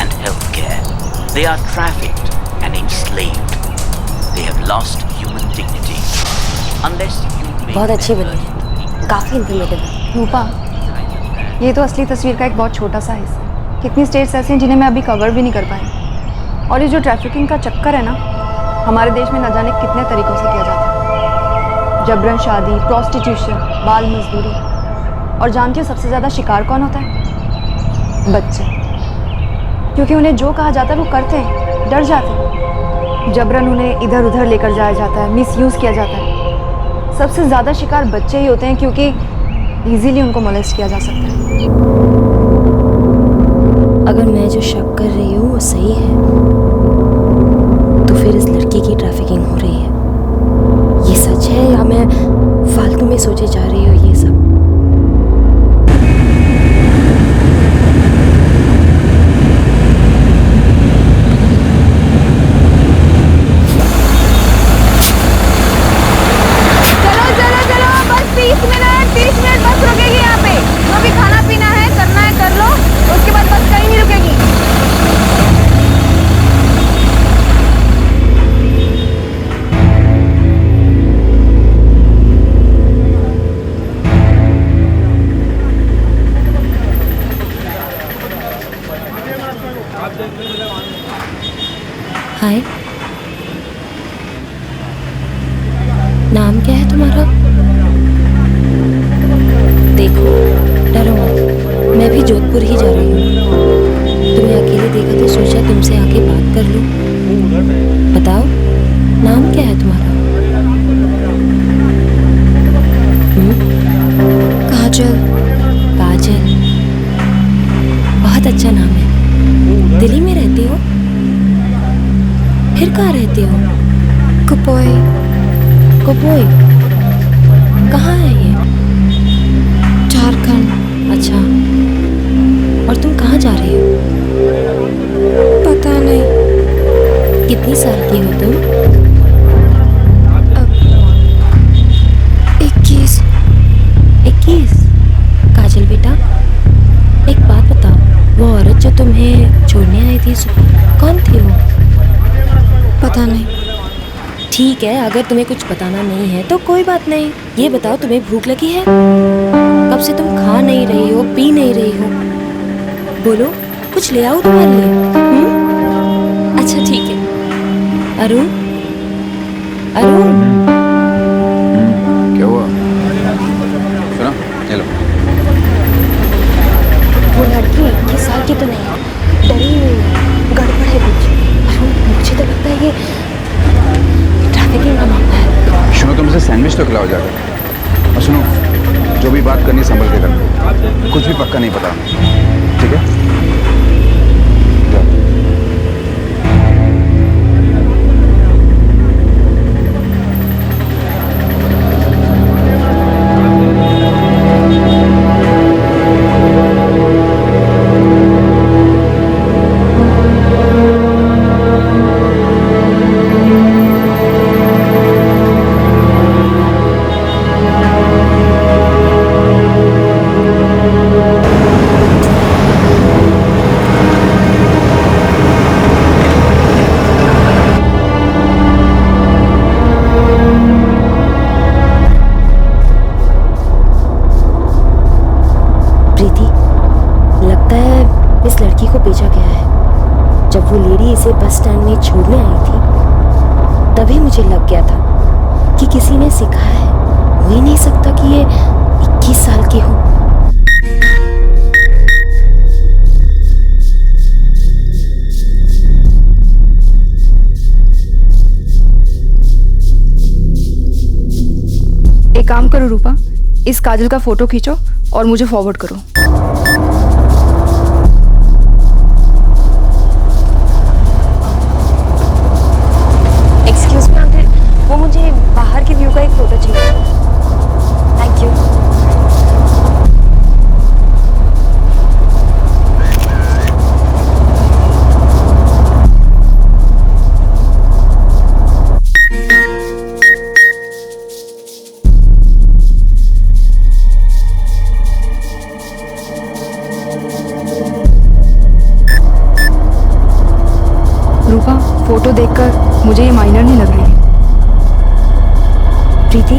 and healthcare. They are trafficked and enslaved. They have lost human dignity. Unless you make बहुत अच्छी बनी, काफी इंफॉर्मेटिव है। रूपा, ये तो असली तस्वीर का एक बहुत छोटा सा हिस्सा है। कितनी स्टेट्स ऐसे हैं जिन्हें मैं अभी कवर भी नहीं कर पाई। और ये जो ट्रैफिकिंग का चक्कर है ना, हमारे देश में न जाने कितने तरीकों से किया जाता है। जबरन शादी, प्रोस्टिट्यूशन, बाल मजदूरी। और जानती हो सबसे ज़्यादा शिकार कौन होता है? बच्चे। क्योंकि उन्हें जो कहा जाता है वो करते हैं, डर जाते हैं। जबरन उन्हें इधर उधर लेकर जाया जाता है, मिसयूज़ किया जाता है। सबसे ज़्यादा शिकार बच्चे ही होते हैं, क्योंकि इजीली उनको मोलेस्ट किया जा सकता है। अगर मैं जो शक कर रही हूँ वो सही है, तो फिर इस लड़की की ट्रैफिकिंग हो रही है। ये सच है या मैं फालतू में सोचे जा रही हूँ ये सब? नाम क्या है तुम्हारा? देखो, डरो मत, मैं भी जोधपुर ही जा रही हूँ। तुम्हें अकेले देखा तो सोचा तुमसे आके बात कर लूं। बताओ, नाम क्या है तुम्हारा? काजल। काजल, बहुत अच्छा नाम है। दिल्ली में रहती हो? फिर कहाँ रहती हो? कुपोई। कुपोई कहाँ है ये? झारखंड। अच्छा, और तुम कहाँ जा रही हो? पता नहीं। कितनी साल की हो तुम? 21। 21? काजल बेटा, एक बात बताओ, वो औरत जो तुम्हें छोड़ने आई थी सुबह, कौन थी वो? पता नहीं। ठीक है, अगर तुम्हें कुछ बताना नहीं है तो कोई बात नहीं। ये बताओ, तुम्हें भूख लगी है? कब से तुम खा नहीं रही हो, पी नहीं रही हो? बोलो, कुछ ले आओ तुम्हारे लिए। अच्छा ठीक है। अरुण, अरुण। क्या हुआ? सुना? चलो। वो लड़की 21 साल की तो नहीं है, डरी हुई है, गड़बड़ है कुछ। अरुण, मुझे तो लगता है ये ट्रैफिकिंग का मामला है। सुनो, तुम इसे सैंडविच तो खिलाओ जाकर। और सुनो, जो भी बात करनी संभल के करना, कुछ भी पक्का नहीं पता, ठीक है? इसे बस स्टैंड में छोड़ने आई थी, तभी मुझे लग गया था कि किसी ने सिखाया है। हो ही नहीं सकता कि ये 21 साल की हो। एक काम करो रूपा, इस काजल का फोटो खींचो और मुझे फॉरवर्ड करो। एक्सक्यूज मी अंकल, वो मुझे बाहर के व्यू का एक फोटो चाहिए। Thank you. रूपा, फोटो देखकर मुझे ये माइनर नहीं लग रही। प्रीति,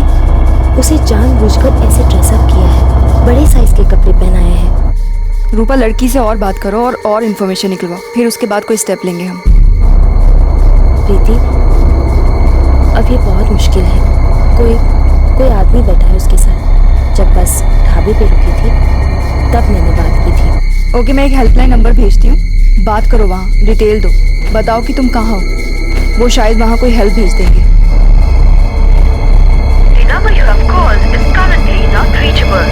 उसे जानबूझकर ऐसे ड्रेसअप किया है, बड़े साइज के कपड़े पहनाए हैं। रूपा, लड़की से और बात करो और इन्फॉर्मेशन निकलवाओ, फिर उसके बाद कोई स्टेप लेंगे हम। प्रीति, अब ये बहुत मुश्किल है। कोई आदमी बैठा है उसके साथ। जब बस ढाबे पे रुकी थी तब मैंने बात की थी। ओके, मैं एक हेल्पलाइन नंबर भेजती हूँ, बात करो, वहाँ डिटेल दो, बताओ कि तुम कहाँ हो। वो शायद वहाँ कोई हेल्प भेज देंगे। The number you have called is currently not reachable.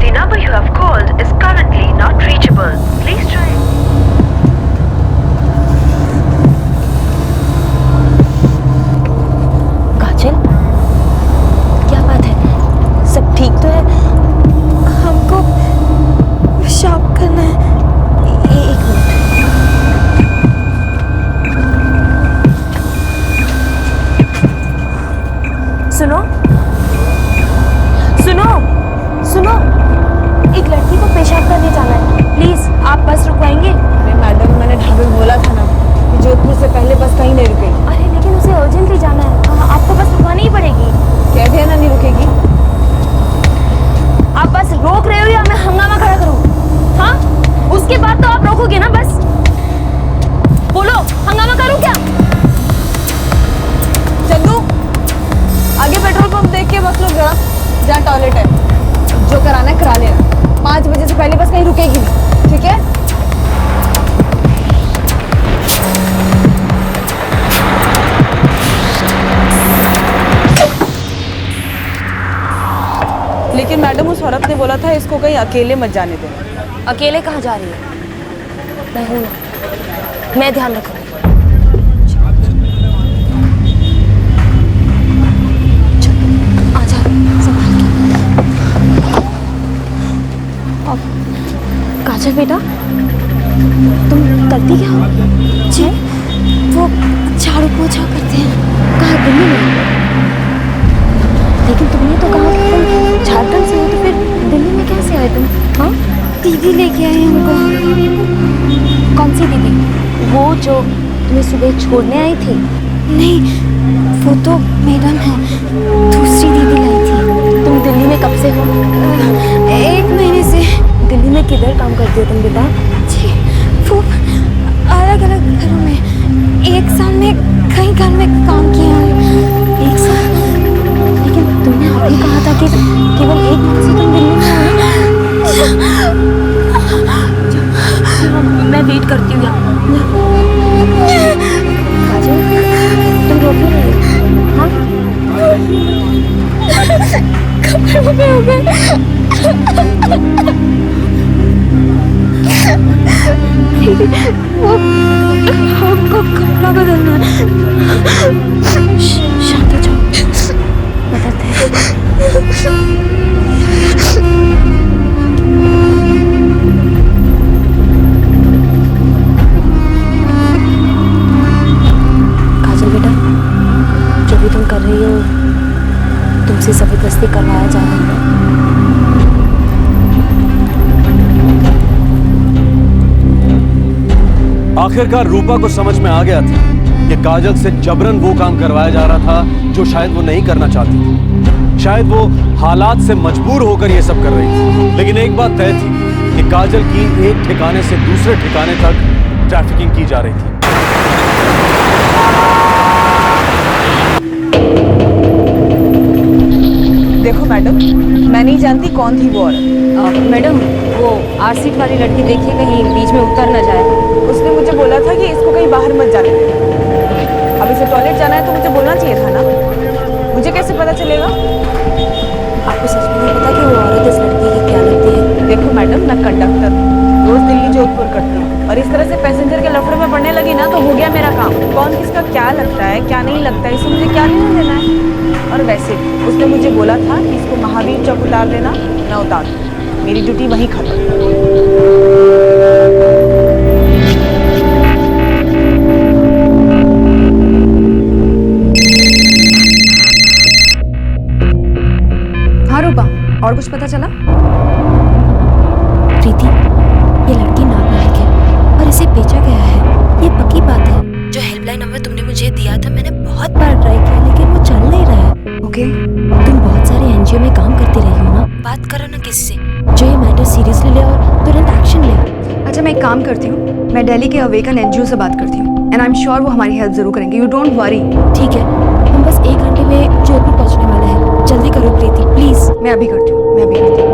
The number you have called is currently not reachable. Please try. काजल, क्या बात है? सब ठीक तो है? हमको पेशाब करना है। एक मिनट। सुनो सुनो सुनो, एक लड़की को पेशाब करने जाना है, प्लीज आप बस रुकवाएंगे? अरे मैडम, मैंने ढाबे में बोला था ना कि जोधपुर से पहले बस कहीं नहीं रुकेगी। अरे लेकिन उसे अर्जेंटली जाना है, आपको बस रुकवानी ही पड़ेगी। कह दिया ना नहीं रुकेगी। आप बस रोक रहे हो या मैं हंगामा खड़ा करूं? हाँ, उसके बाद तो आप रोकोगे ना? बस बोलो, हंगामा करूं क्या? मैडम उस औरत ने बोला था इसको कहीं अकेले मत जाने देना। अकेले कहाँ जा रही है? मैं हूँ ना, मैं ध्यान रखूँगी। आजा, संभाल के। काजल बेटा, तुम करती क्या हो? जी, वो झाड़ू पोछा करते हैं। कहाँ? दिल्ली में? लेकिन तुमने तो कहा तुम झारखंड से हो, तो फिर दिल्ली में कैसे आए तुम? हाँ, दीदी लेके आए हमको। कौन सी दीदी? वो जो तुम्हें सुबह छोड़ने आई थी? नहीं, वो तो मैडम है, दूसरी दीदी लाई थी। तुम दिल्ली में कब से हो? 1 महीने से। दिल्ली में किधर काम करती हो तुम बेटा? जी, वो अलग अलग घरों में। 1 साल में कई घर में काम किया हूँ। 1 साल? लेकिन तुमने अभी कहा था कि केवल 1 महीने से तुम दिल्ली में हो। मैं वेट करती हूँ यहाँ। काजल, तुम रो क्यों रही हो? हाँ? कपड़ों में हो गए। वो हमको कपड़ा बदलना है। शांत हो जाओ, बदलते हैं। काजल बेटा, जो भी तुम कर रही हो, तुमसे जबरदस्ती करवाया जा रहा है। आखिरकार रूपा को समझ में आ गया था कि काजल से जबरन वो काम करवाया जा रहा था जो शायद वो नहीं करना चाहती थी। शायद वो हालात से मजबूर होकर ये सब कर रही थी। लेकिन एक बात तय थी कि काजल की एक ठिकाने से दूसरे ठिकाने तक ट्रैफिकिंग की जा रही थी। देखो मैडम, मैं नहीं जानती कौन थी वो औरत। मैडम, वो आर सीट वाली लड़की देखिए कहीं बीच में उतर न जाए। उसने मुझे बोला था कि इसको कहीं बाहर मत जाने देना। अब इसे टॉयलेट जाना है तो मुझे बोलना चाहिए था ना। मुझे कैसे पता चलेगा? आपको सच में नहीं पता कि वो औरत इस लड़की की क्या लगती है? देखो मैडम, मैं कंडक्टर हूँ, रोज दिल्ली जोधपुर करती हूँ, और इस तरह से पैसेंजर के लफड़े में पड़ने लगी ना तो हो गया मेरा काम। कौन किसका क्या लगता है, क्या नहीं लगता है, इससे मुझे क्या लेना देना है? और वैसे उसने मुझे बोला था कि इसको महावीर चौक उतार देना, मैं उतार दूँ। मेरी ड्यूटी वहीं खत्म। हाँ रूपा, और कुछ पता चला? प्रीति, ये लड़की नाबालिग है और इसे बेचा गया है, ये पक्की बात है। जो हेल्पलाइन नंबर तुमने मुझे दिया था, मैंने बहुत बार ट्राई किया लेकिन वो चल नहीं रहा है। ओके, तुम बहुत सारे एनजीओ में काम करती रही हो ना, बात करो ना किसी से जो ये मैटर सीरियसली ले और तुरंत एक्शन ले। अच्छा, मैं एक काम करती हूँ, मैं दिल्ली के अवेकन एनजीओ से बात करती हूँ, एंड आई एम श्योर वो हमारी हेल्प जरूर करेंगे। You don't worry. ठीक है, हम बस 1 घंटे में जोधपुर पहुंचने वाले हैं। जल्दी करो प्रीति, प्लीज। मैं अभी करती हूँ, मैं अभी करती हूँ।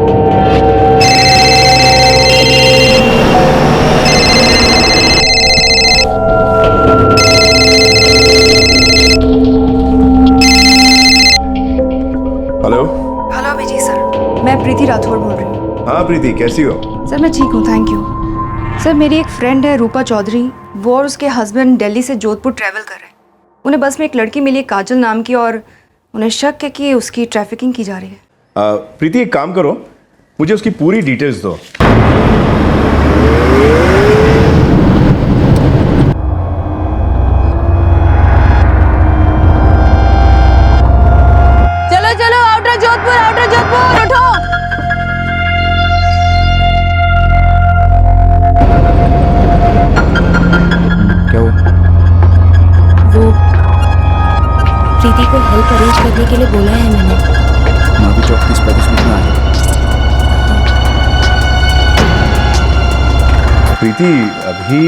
हेलो। हेलो अभिजीत सर, मैं प्रीति राठौर बोल रही हूँ। हाँ प्रीति, कैसी हो? सर मैं ठीक हूँ, थैंक यू। सर मेरी एक फ्रेंड है रूपा चौधरी, वो और उसके हस्बैंड दिल्ली से जोधपुर ट्रैवल कर रहे हैं। उन्हें बस में एक लड़की मिली है काजल नाम की, और उन्हें शक है कि उसकी ट्रैफिकिंग की जा रही है। प्रीति एक काम करो, मुझे उसकी पूरी डिटेल्स दो। चलो चलो, आउटर जोधपुर उठो। क्या हुआ? वो प्रीति को हेल्प अरेंज करने के लिए बोला है मैंने। महावीर चौक 30-35 मिनट में आ जाओ। प्रीति, अभी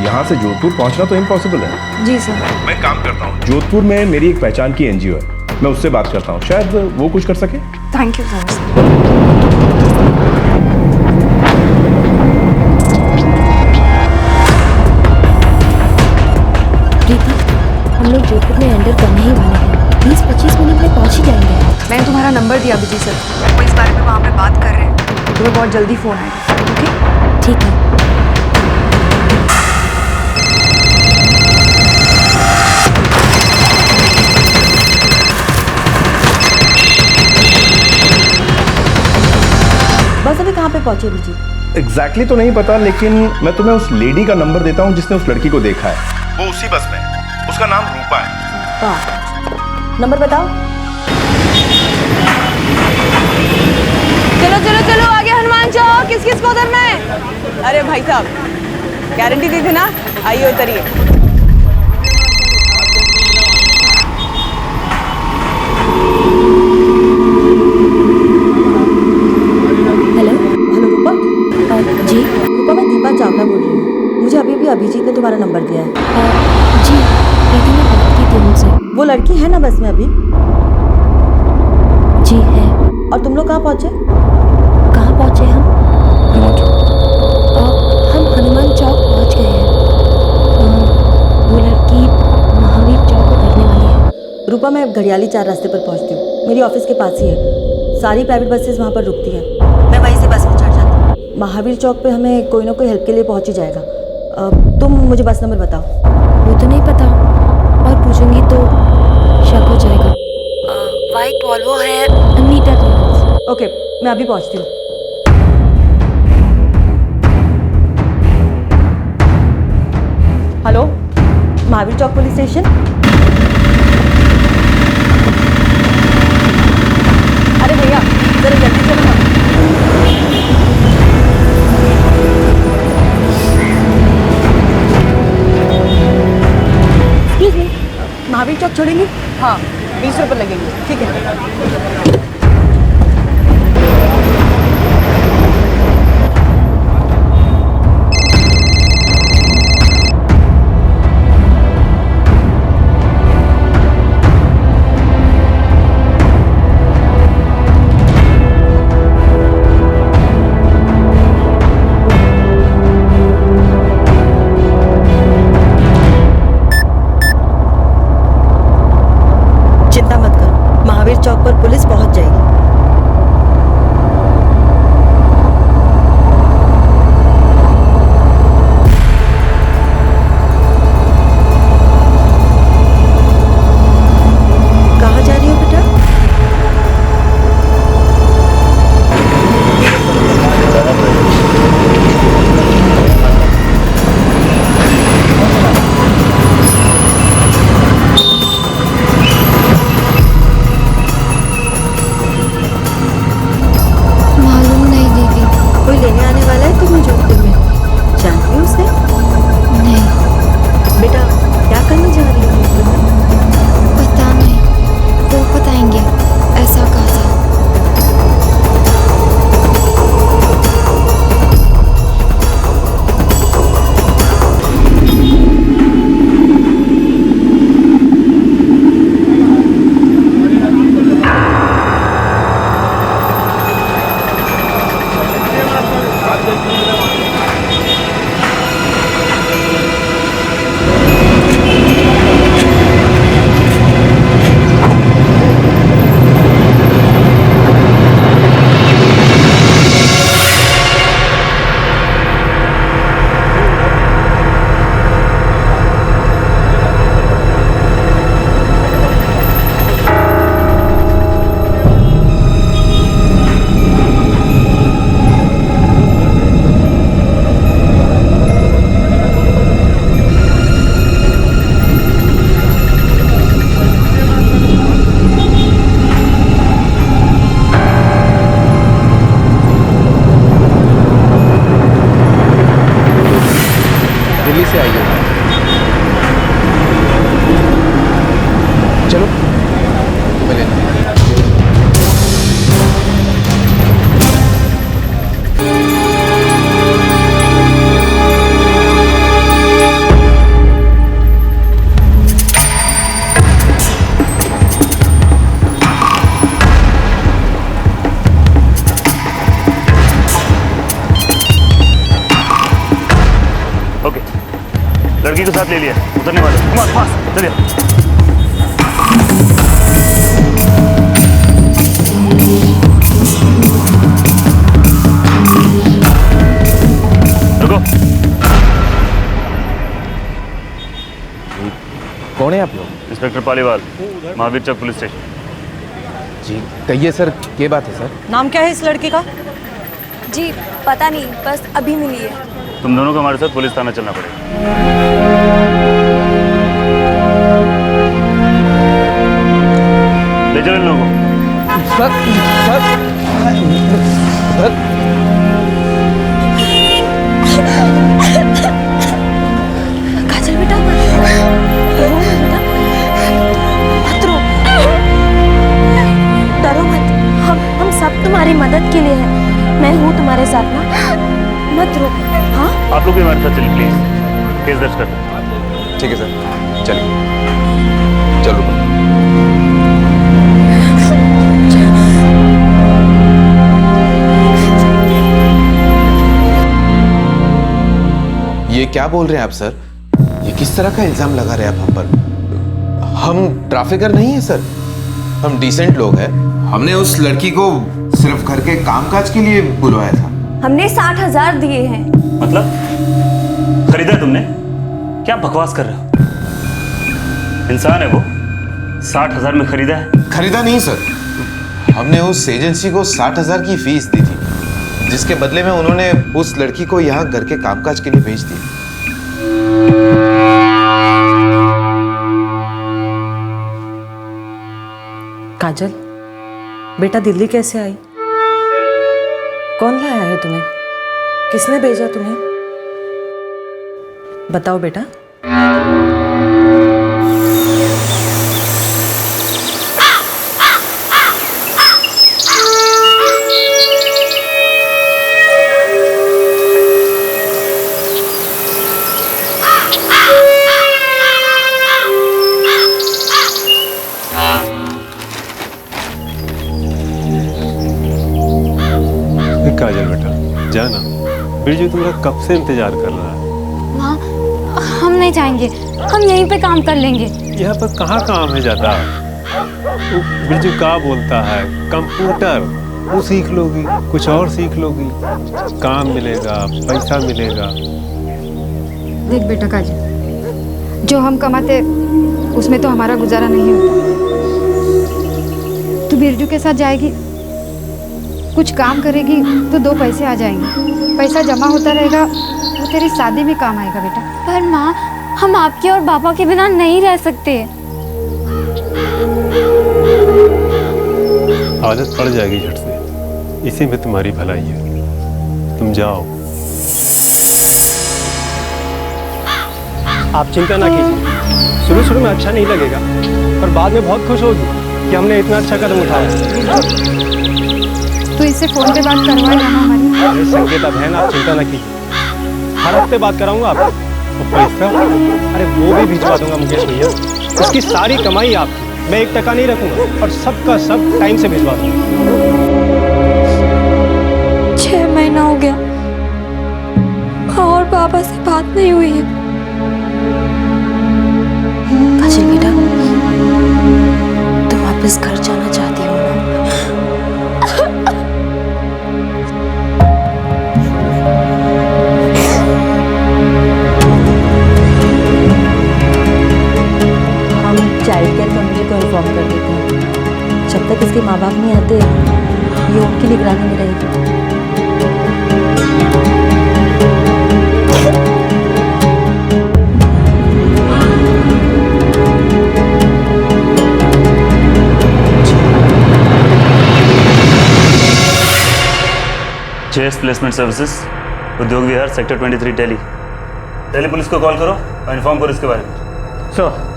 यहाँ से जोधपुर पहुँचना तो इम्पॉसिबल है। जी सर। मैं काम करता हूँ, जोधपुर में मेरी एक पहचान की एनजीओ है, मैं उससे बात करता हूँ, शायद वो कुछ कर सके। Thank you sir. प्रीति, हम लोग जोधपुर में एंटर करने ही वाले हैं। 20-25 मिनट में पहुंच ही जाएंगे। मैंने तुम्हारा नंबर जी अभिजीत सर, वो इस बारे में वहाँ पे बात कर रहे हैं, तुम्हें बहुत जल्दी फ़ोन आएगा। ओके, ठीक है। बस अभी कहाँ पे पहुंचे अभिजीत? एग्जैक्टली तो नहीं पता, लेकिन मैं तुम्हें उस लेडी का नंबर देता हूँ जिसने उस लड़की को देखा है। वो उसी बस में है। उसका नाम रूपा है। हाँ, नंबर बताओ। चलो चलो चलो, आगे हनुमान चौक। किस किस को उतरना है? अरे भाई साहब, गारंटी दी थी ना, आइए उतरिए। हेलो रूपा। जी रूपा, मैं दीपा चावला बोल रही हूँ। मुझे अभी भी अभिजीत ने तुम्हारा नंबर दिया है। जी, प्रीति ने बात की थी उनसे। वो लड़की है ना बस में अभी? जी है। और तुम लोग कहाँ पहुँचे? कहाँ पहुँचे हम? हम हनुमान चौक पहुँच गए हैं। वो लड़की महावीर चौक उतरने वाली है। रूपा, मैं घड़ियाली 4 रास्ते पर पहुँचती हूँ। मेरी ऑफिस के पास ही है। सारी प्राइवेट बसेस वहाँ पर रुकती हैं। मैं वहीं से बस में चढ़ जाती हूँ। महावीर चौक पे हमें कोई ना कोई हेल्प के लिए पहुँच ही जाएगा। तुम मुझे बस नंबर बताओ। वो तो नहीं पता, और पूछूंगी तो शक हो जाएगा। वाइट वॉल्वो है, नीटर। ओके, मैं अभी पहुँचती हूँ। हेलो, महावीर चौक पुलिस स्टेशन। अरे भैया, जरा जल्दी चलो ना। एक्सक्यूज मी, महावीर चौक छोड़ेंगे? हाँ, 20 रुपये लगेंगे। ठीक है। चिंता मत करो, महावीर चौक पर पुलिस पहुंच जाएगी। कहाँ जा रही हो बेटा? मालूम नहीं दीदी। कोई लेने आने वाला है तुम्हें जोधपुर में? जानती हो उसे? नहीं। बेटा, क्या करने जा रही हो जोधपुर में? पता नहीं, वो बताएंगे। ऐसा कहा था। दिल्ली से आई हो? चलो तुम्हें लेना। लड़की को साथ ले लिया, उतरने वाले। कुमार फास्ट चलिए। कौन है आप लोग? इंस्पेक्टर पालीवाल, महावीर चौक पुलिस स्टेशन। जी कहिए सर, क्या बात है सर? नाम क्या है इस लड़की का? जी पता नहीं, बस अभी मिली है। तुम दोनों को हमारे साथ पुलिस थाना चलना पड़ेगा। ले चलो इन लोगों को। काजल बेटा, रो मत बेटा, मत रो, डरो मत। हम सब तुम्हारी मदद के लिए हैं। मैं हूँ तुम्हारे साथ ना, मत रो। हाँ आप लोग भी हमारे साथ चलिए प्लीज, केस दर्ज कर दो। ठीक है सर, चलिए चलो। ये क्या बोल रहे हैं आप सर? ये किस तरह का इल्जाम लगा रहे हैं आप हम पर? हम ट्रैफिकर नहीं है सर, हम डिसेंट लोग हैं। हमने उस लड़की को सिर्फ घर के कामकाज के लिए बुलवाया था। हमने 60,000 दिए हैं। मतलब खरीदा तुमने? क्या बकवास कर रहे हो? इंसान है वो, 60,000 में खरीदा है? खरीदा नहीं सर, हमने उस एजेंसी को 60,000 की फीस दी थी, जिसके बदले में उन्होंने उस लड़की को यहाँ घर के कामकाज के लिए भेज दिया। काजल बेटा, दिल्ली कैसे आई? कौन लाया है तुम्हें? किसने भेजा तुम्हें? बताओ बेटा। काजल बेटा जाना, बिरजू तुम्हारा कब से इंतजार कर रहा है। माँ, हम नहीं जाएंगे, हम यहीं पे काम कर लेंगे। यहाँ पर कहाँ काम है ज़्यादा? बिरजू का बोलता है कंप्यूटर, वो सीख लोगी, कुछ और सीख लोगी, काम मिलेगा, पैसा मिलेगा। देख बेटा काजल, जो हम कमाते उसमें तो हमारा गुजारा नहीं होता। तू बिरजू के साथ जाएगी, कुछ काम करेगी तो 2 पैसे आ जाएंगे, पैसा जमा होता रहेगा, वो तेरी शादी में काम आएगा बेटा। पर माँ, हम आपके और पापा के बिना नहीं रह सकते। आदत पड़ जाएगी झट से, इसी में तुम्हारी भलाई है। तुम जाओ। आप चिंता ना कीजिए, शुरू में अच्छा नहीं लगेगा, पर बाद में बहुत खुश होगी कि हमने इतना अच्छा कदम उठाया। तो इससे फोन पे बात करवाएगा ना हमारी? अरे संकेता बहन, आप चिंता ना कीजिए, हर हफ्ते बात कराऊंगा आपको। और पैसा, अरे वो भी भिजवा दूंगा मुकेश भैया। उसकी सारी कमाई आपकी, मैं 1 टका नहीं रखूंगा, और सबका सब टाइम से भिजवा दूंगा। 6 महीना हो गया और पापा से बात नहीं हुई है। काजल बेटा, तुम वापस घर जाना चाहती हो ना? चाइल्ड केयर फैमिली को इन्फॉर्म कर देते हैं। जब तक इसके माँ बाप नहीं आते, ये उनकी निगरानी में रहेगी। जेएस प्लेसमेंट सर्विसेज, उद्योग विहार, सेक्टर 23, दिल्ली पुलिस को कॉल करो और इन्फॉर्म करो इसके बारे में। सर।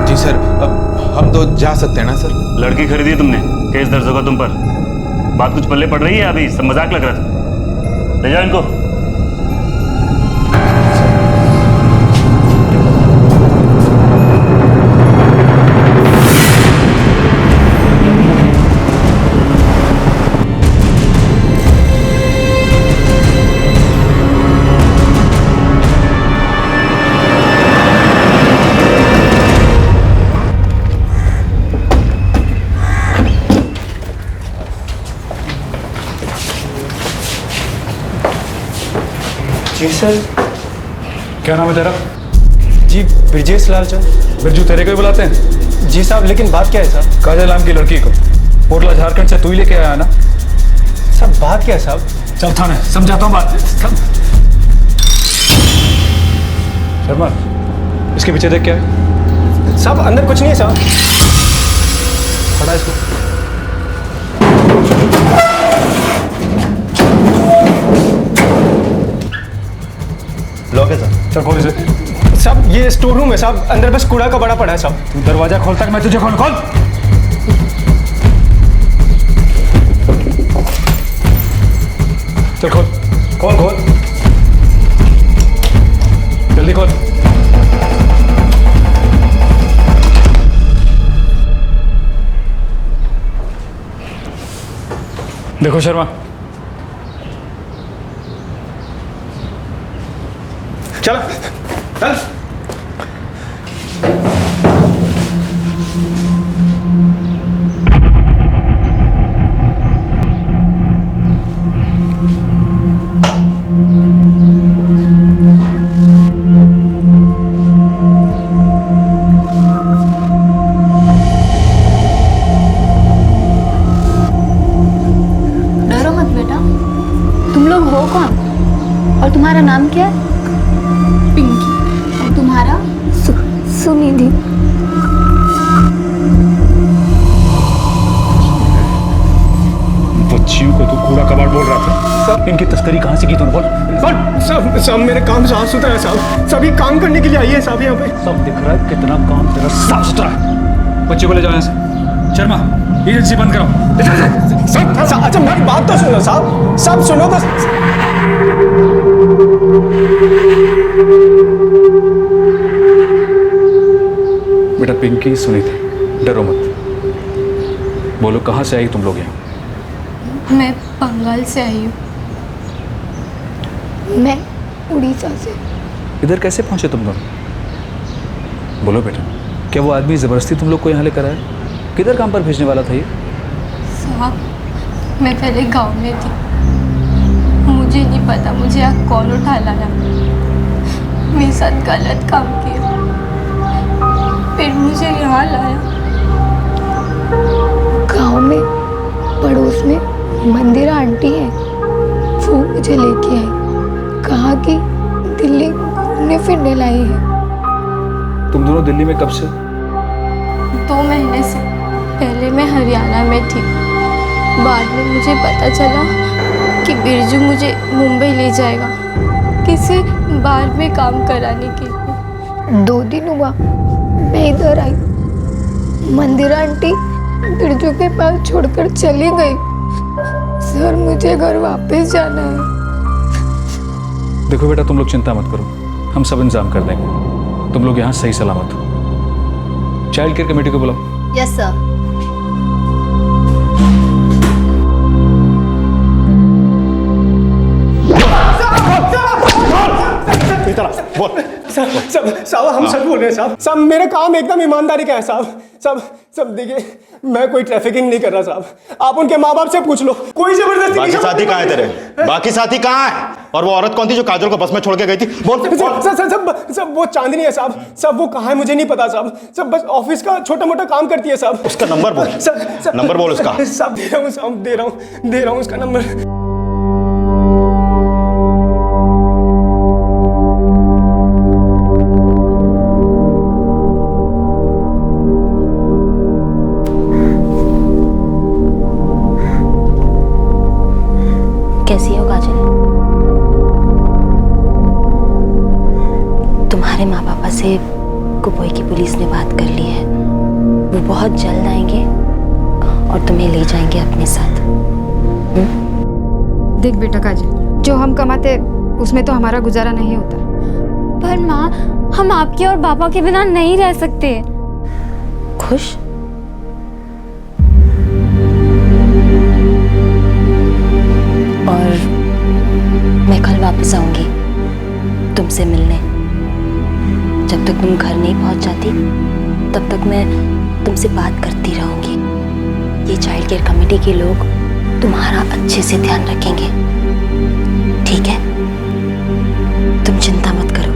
जी सर, अब हम तो जा सकते हैं ना सर? लड़की खरीदी तुमने, केस दर्ज होगा तुम पर। बात कुछ पल्ले पड़ रही है? अभी सब मजाक लग रहा था। ले जाओ इनको। जी सर। क्या नाम है तेरा? जी ब्रिजेश लाल चंद। बिरजू तेरे को ही बुलाते हैं? जी साहब, लेकिन बात क्या है साहब? काजल नाम की लड़की को पोटला झारखंड से तू ही लेके आया ना? सब बात क्या है साहब? चल थाने, समझाता हूँ बात। शर्मा, इसके पीछे देख क्या है? साहब अंदर कुछ नहीं है साहब। खड़ा इसको। लॉक है साहब। चल खोल इसे। साहब ये स्टोर रूम है साहब, अंदर बस कूड़ा का बड़ा पड़ा है साहब। तू दरवाजा खोलता मैं तुझे खोल। चल खोल। जल्दी खोल। देखो शर्मा, चल। डरो मत बेटा। तुम लोग हो कौन और तुम्हारा नाम क्या है? पिंकी। और तुम्हारा? सुनिधि। बच्चियों को तू कूड़ा कबाड़ बोल रहा था? सब इनकी तस्करी कहाँ से की तूने बोल? सब मेरे काम साफ सुथरा है साहब। सभी काम करने के लिए आई है साहब यहाँ पे। सब दिख रहा है कितना काम तेरा साफ सुथरा है। बच्चे को ले जाओ यहाँ से। शर्मा, एजेंसी बंद कराओ। सब अच्छा मेरी बात तो सुनो साहब। सब सुनो तो। बेटा पिंकी सुनी थी, डरो मत। बोलो कहाँ से आई तुम लोग यहाँ? मैं बंगाल से आई हूँ। मैं उड़ीसा से। इधर कैसे पहुँचे तुम दोनों? बोलो बेटा, क्या वो आदमी ज़बरदस्ती तुम लोग को यहाँ लेकर आया? किधर काम पर भेजने वाला था ये? साहब, मैं पहले गांव में थी, मुझे नहीं पता मुझे यहाँ कौन उठा लाया। मेरे साथ गलत काम किया, फिर मुझे यहाँ लाया। गांव में पड़ोस में मंदिरा आंटी है, वो मुझे लेके आई, कहा कि दिल्ली घूमने फिरने लाई है। तुम दोनों दिल्ली में कब से? 2 महीने से। पहले मैं हरियाणा में थी, बाद में मुझे पता चला कि बिरजू मुझे मुंबई ले जाएगा किसी बार में काम कराने के लिए। 2 दिन हुआ मैं इधर आई, मंदिरा आंटी बिरजू के पास छोड़कर चली गई। सर मुझे घर वापस जाना है। देखो बेटा, तुम लोग चिंता मत करो, हम सब इंतजाम कर देंगे। तुम लोग यहाँ सही सलामत हो। चाइल्ड केयर कमेटी को बुलाओ। Yes sir. साहब हम सच बोल रहे हैं साहब। साहब मेरा काम एकदम ईमानदारी का है साहब। सब देखिए, मैं कोई ट्रैफिकिंग नहीं कर रहा साहब। आप उनके माँ बाप से पूछ लो, कोई जबरदस्ती। बाकी साथी कहाँ है तेरे? बाकी साथी कहाँ है? और वो औरत कौन थी जो काजल को बस में छोड़ के गई थी? बोल। सब वो चांदनी है साहब। सब वो कहाँ है मुझे नहीं पता साहब। सब बस ऑफिस का छोटा मोटा काम करती है साहब। उसका नंबर बोल। नंबर बोल उसका। सब दे रहा हूँ उसका नंबर। कैसी हो काजल? तुम्हारे माँ पापा से कुपोई की पुलिस ने बात कर ली है, वो बहुत जल्द आएंगे और तुम्हें ले जाएंगे अपने साथ। देख बेटा काजल, जो हम कमाते उसमें तो हमारा गुजारा नहीं होता। पर माँ, हम आपके और पापा के बिना नहीं रह सकते। खुश? और मैं कल वापस आऊंगी तुमसे मिलने। जब तक तुम घर नहीं पहुंच जाती तब तक मैं तुमसे बात करती रहूंगी। ये चाइल्ड केयर कमेटी के लोग तुम्हारा अच्छे से ध्यान रखेंगे, ठीक है? तुम चिंता मत करो।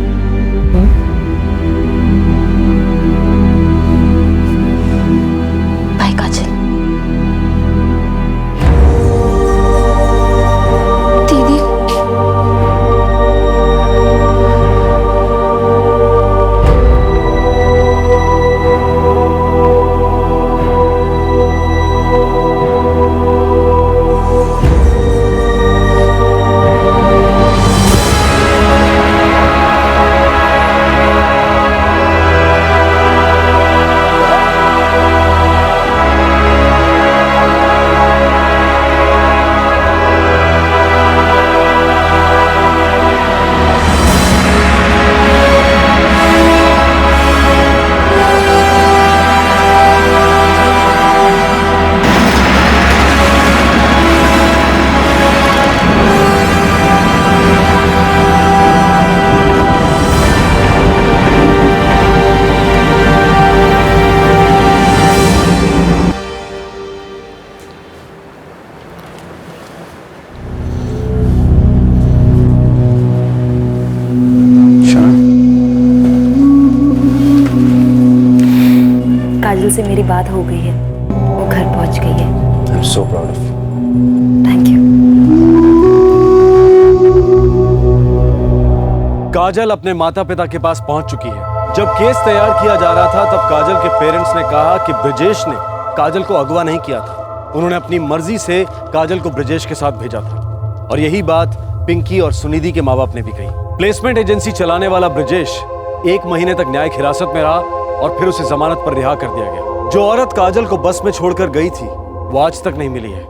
काजल से मेरी बात हो गई है, वो घर पहुंच गई है। I am so proud of you. Thank you. Kajal अपने माता पिता के पास पहुंच चुकी है। जब केस तैयार किया जा रहा था तब काजल के पेरेंट्स ने कहा कि ब्रजेश ने काजल को अगवा नहीं किया था। उन्होंने अपनी मर्जी से काजल को ब्रजेश के साथ भेजा था। और यही बात पिंकी और सुनिधि के माँ बाप ने भी कही। प्लेसमेंट एजेंसी चलाने वाला ब्रजेश 1 महीने तक न्यायिक हिरासत में रहा और फिर उसे जमानत पर रिहा कर दिया गया। जो औरत काजल को बस में छोड़कर गई थी वो आज तक नहीं मिली है।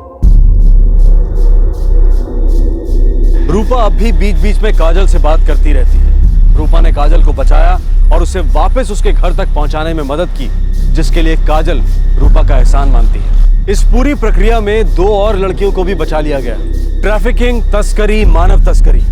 रूपा अब भी बीच बीच में काजल से बात करती रहती है। रूपा ने काजल को बचाया और उसे वापस उसके घर तक पहुंचाने में मदद की, जिसके लिए काजल रूपा का एहसान मानती है। इस पूरी प्रक्रिया में 2 और लड़कियों को भी बचा लिया गया। ट्रैफिकिंग, तस्करी, मानव तस्करी,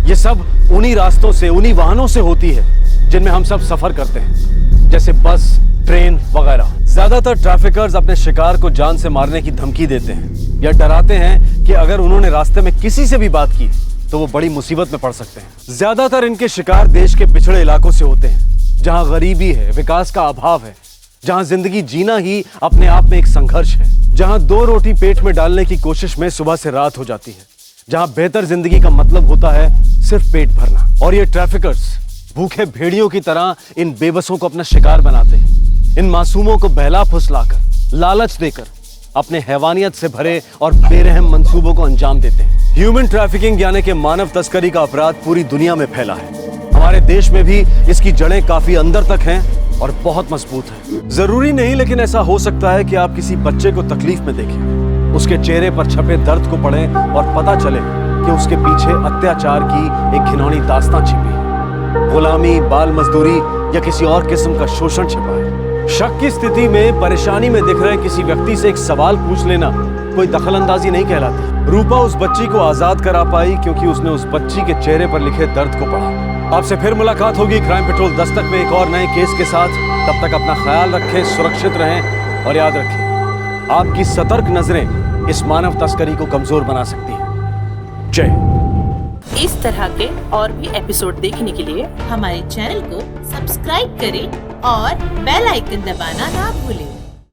ये सब उन्हीं रास्तों से, उन्हीं वाहनों से होती है जिनमें हम सब सफर करते हैं, जैसे बस, ट्रेन वगैरह। ज्यादातर ट्रैफिकर्स अपने शिकार को जान से मारने की धमकी देते हैं या डराते हैं कि अगर उन्होंने रास्ते में किसी से भी बात की तो वो बड़ी मुसीबत में पड़ सकते हैं। ज्यादातर इनके शिकार देश के पिछड़े इलाकों से होते हैं, जहां गरीबी है, विकास का अभाव है, जहां जिंदगी जीना ही अपने आप में एक संघर्ष है, जहां 2 रोटी पेट में डालने की कोशिश में सुबह से रात हो जाती है, जहां बेहतर जिंदगी का मतलब होता है सिर्फ पेट भरना। और ये ट्रैफिकर्स भूखे भेड़ियों की तरह इन बेबसों को अपना शिकार बनाते हैं। इन मासूमों को बहला फुसलाकर, लालच देकर अपने हैवानियत से भरे और बेरहम मंसूबों को अंजाम देते हैं। ह्यूमन ट्रैफिकिंग यानी कि मानव तस्करी का अपराध पूरी दुनिया में फैला है। हमारे देश में भी इसकी जड़ें काफी अंदर तक हैं और बहुत मजबूत हैं। जरूरी नहीं, लेकिन ऐसा हो सकता है कि आप किसी बच्चे को तकलीफ में देखें, उसके चेहरे पर छपे दर्द को पढ़ें और पता चले कि उसके पीछे अत्याचार की एक घिनौनी दास्तां छिपी है। गुलामी, बाल मजदूरी या किसी और किस्म का शोषण छिपा है। शक की स्थिति में, परेशानी में दिख रहे किसी व्यक्ति से एक सवाल पूछ लेना कोई दखलंदाजी नहीं कहलाती। रूपा उस बच्ची को आजाद करा पाई क्योंकि उसने उस बच्ची के चेहरे पर लिखे दर्द को पढ़ा। आपसे फिर मुलाकात होगी क्राइम पेट्रोल दस्तक में एक और नए केस के साथ। तब तक अपना ख्याल रखें, सुरक्षित रहें और याद रखें, आपकी सतर्क नजरें इस मानव तस्करी को कमजोर बना सकती हैं। जय। इस तरह के और भी एपिसोड देखने के लिए हमारे चैनल को सब्सक्राइब करें और बेल आइकन दबाना ना भूलें।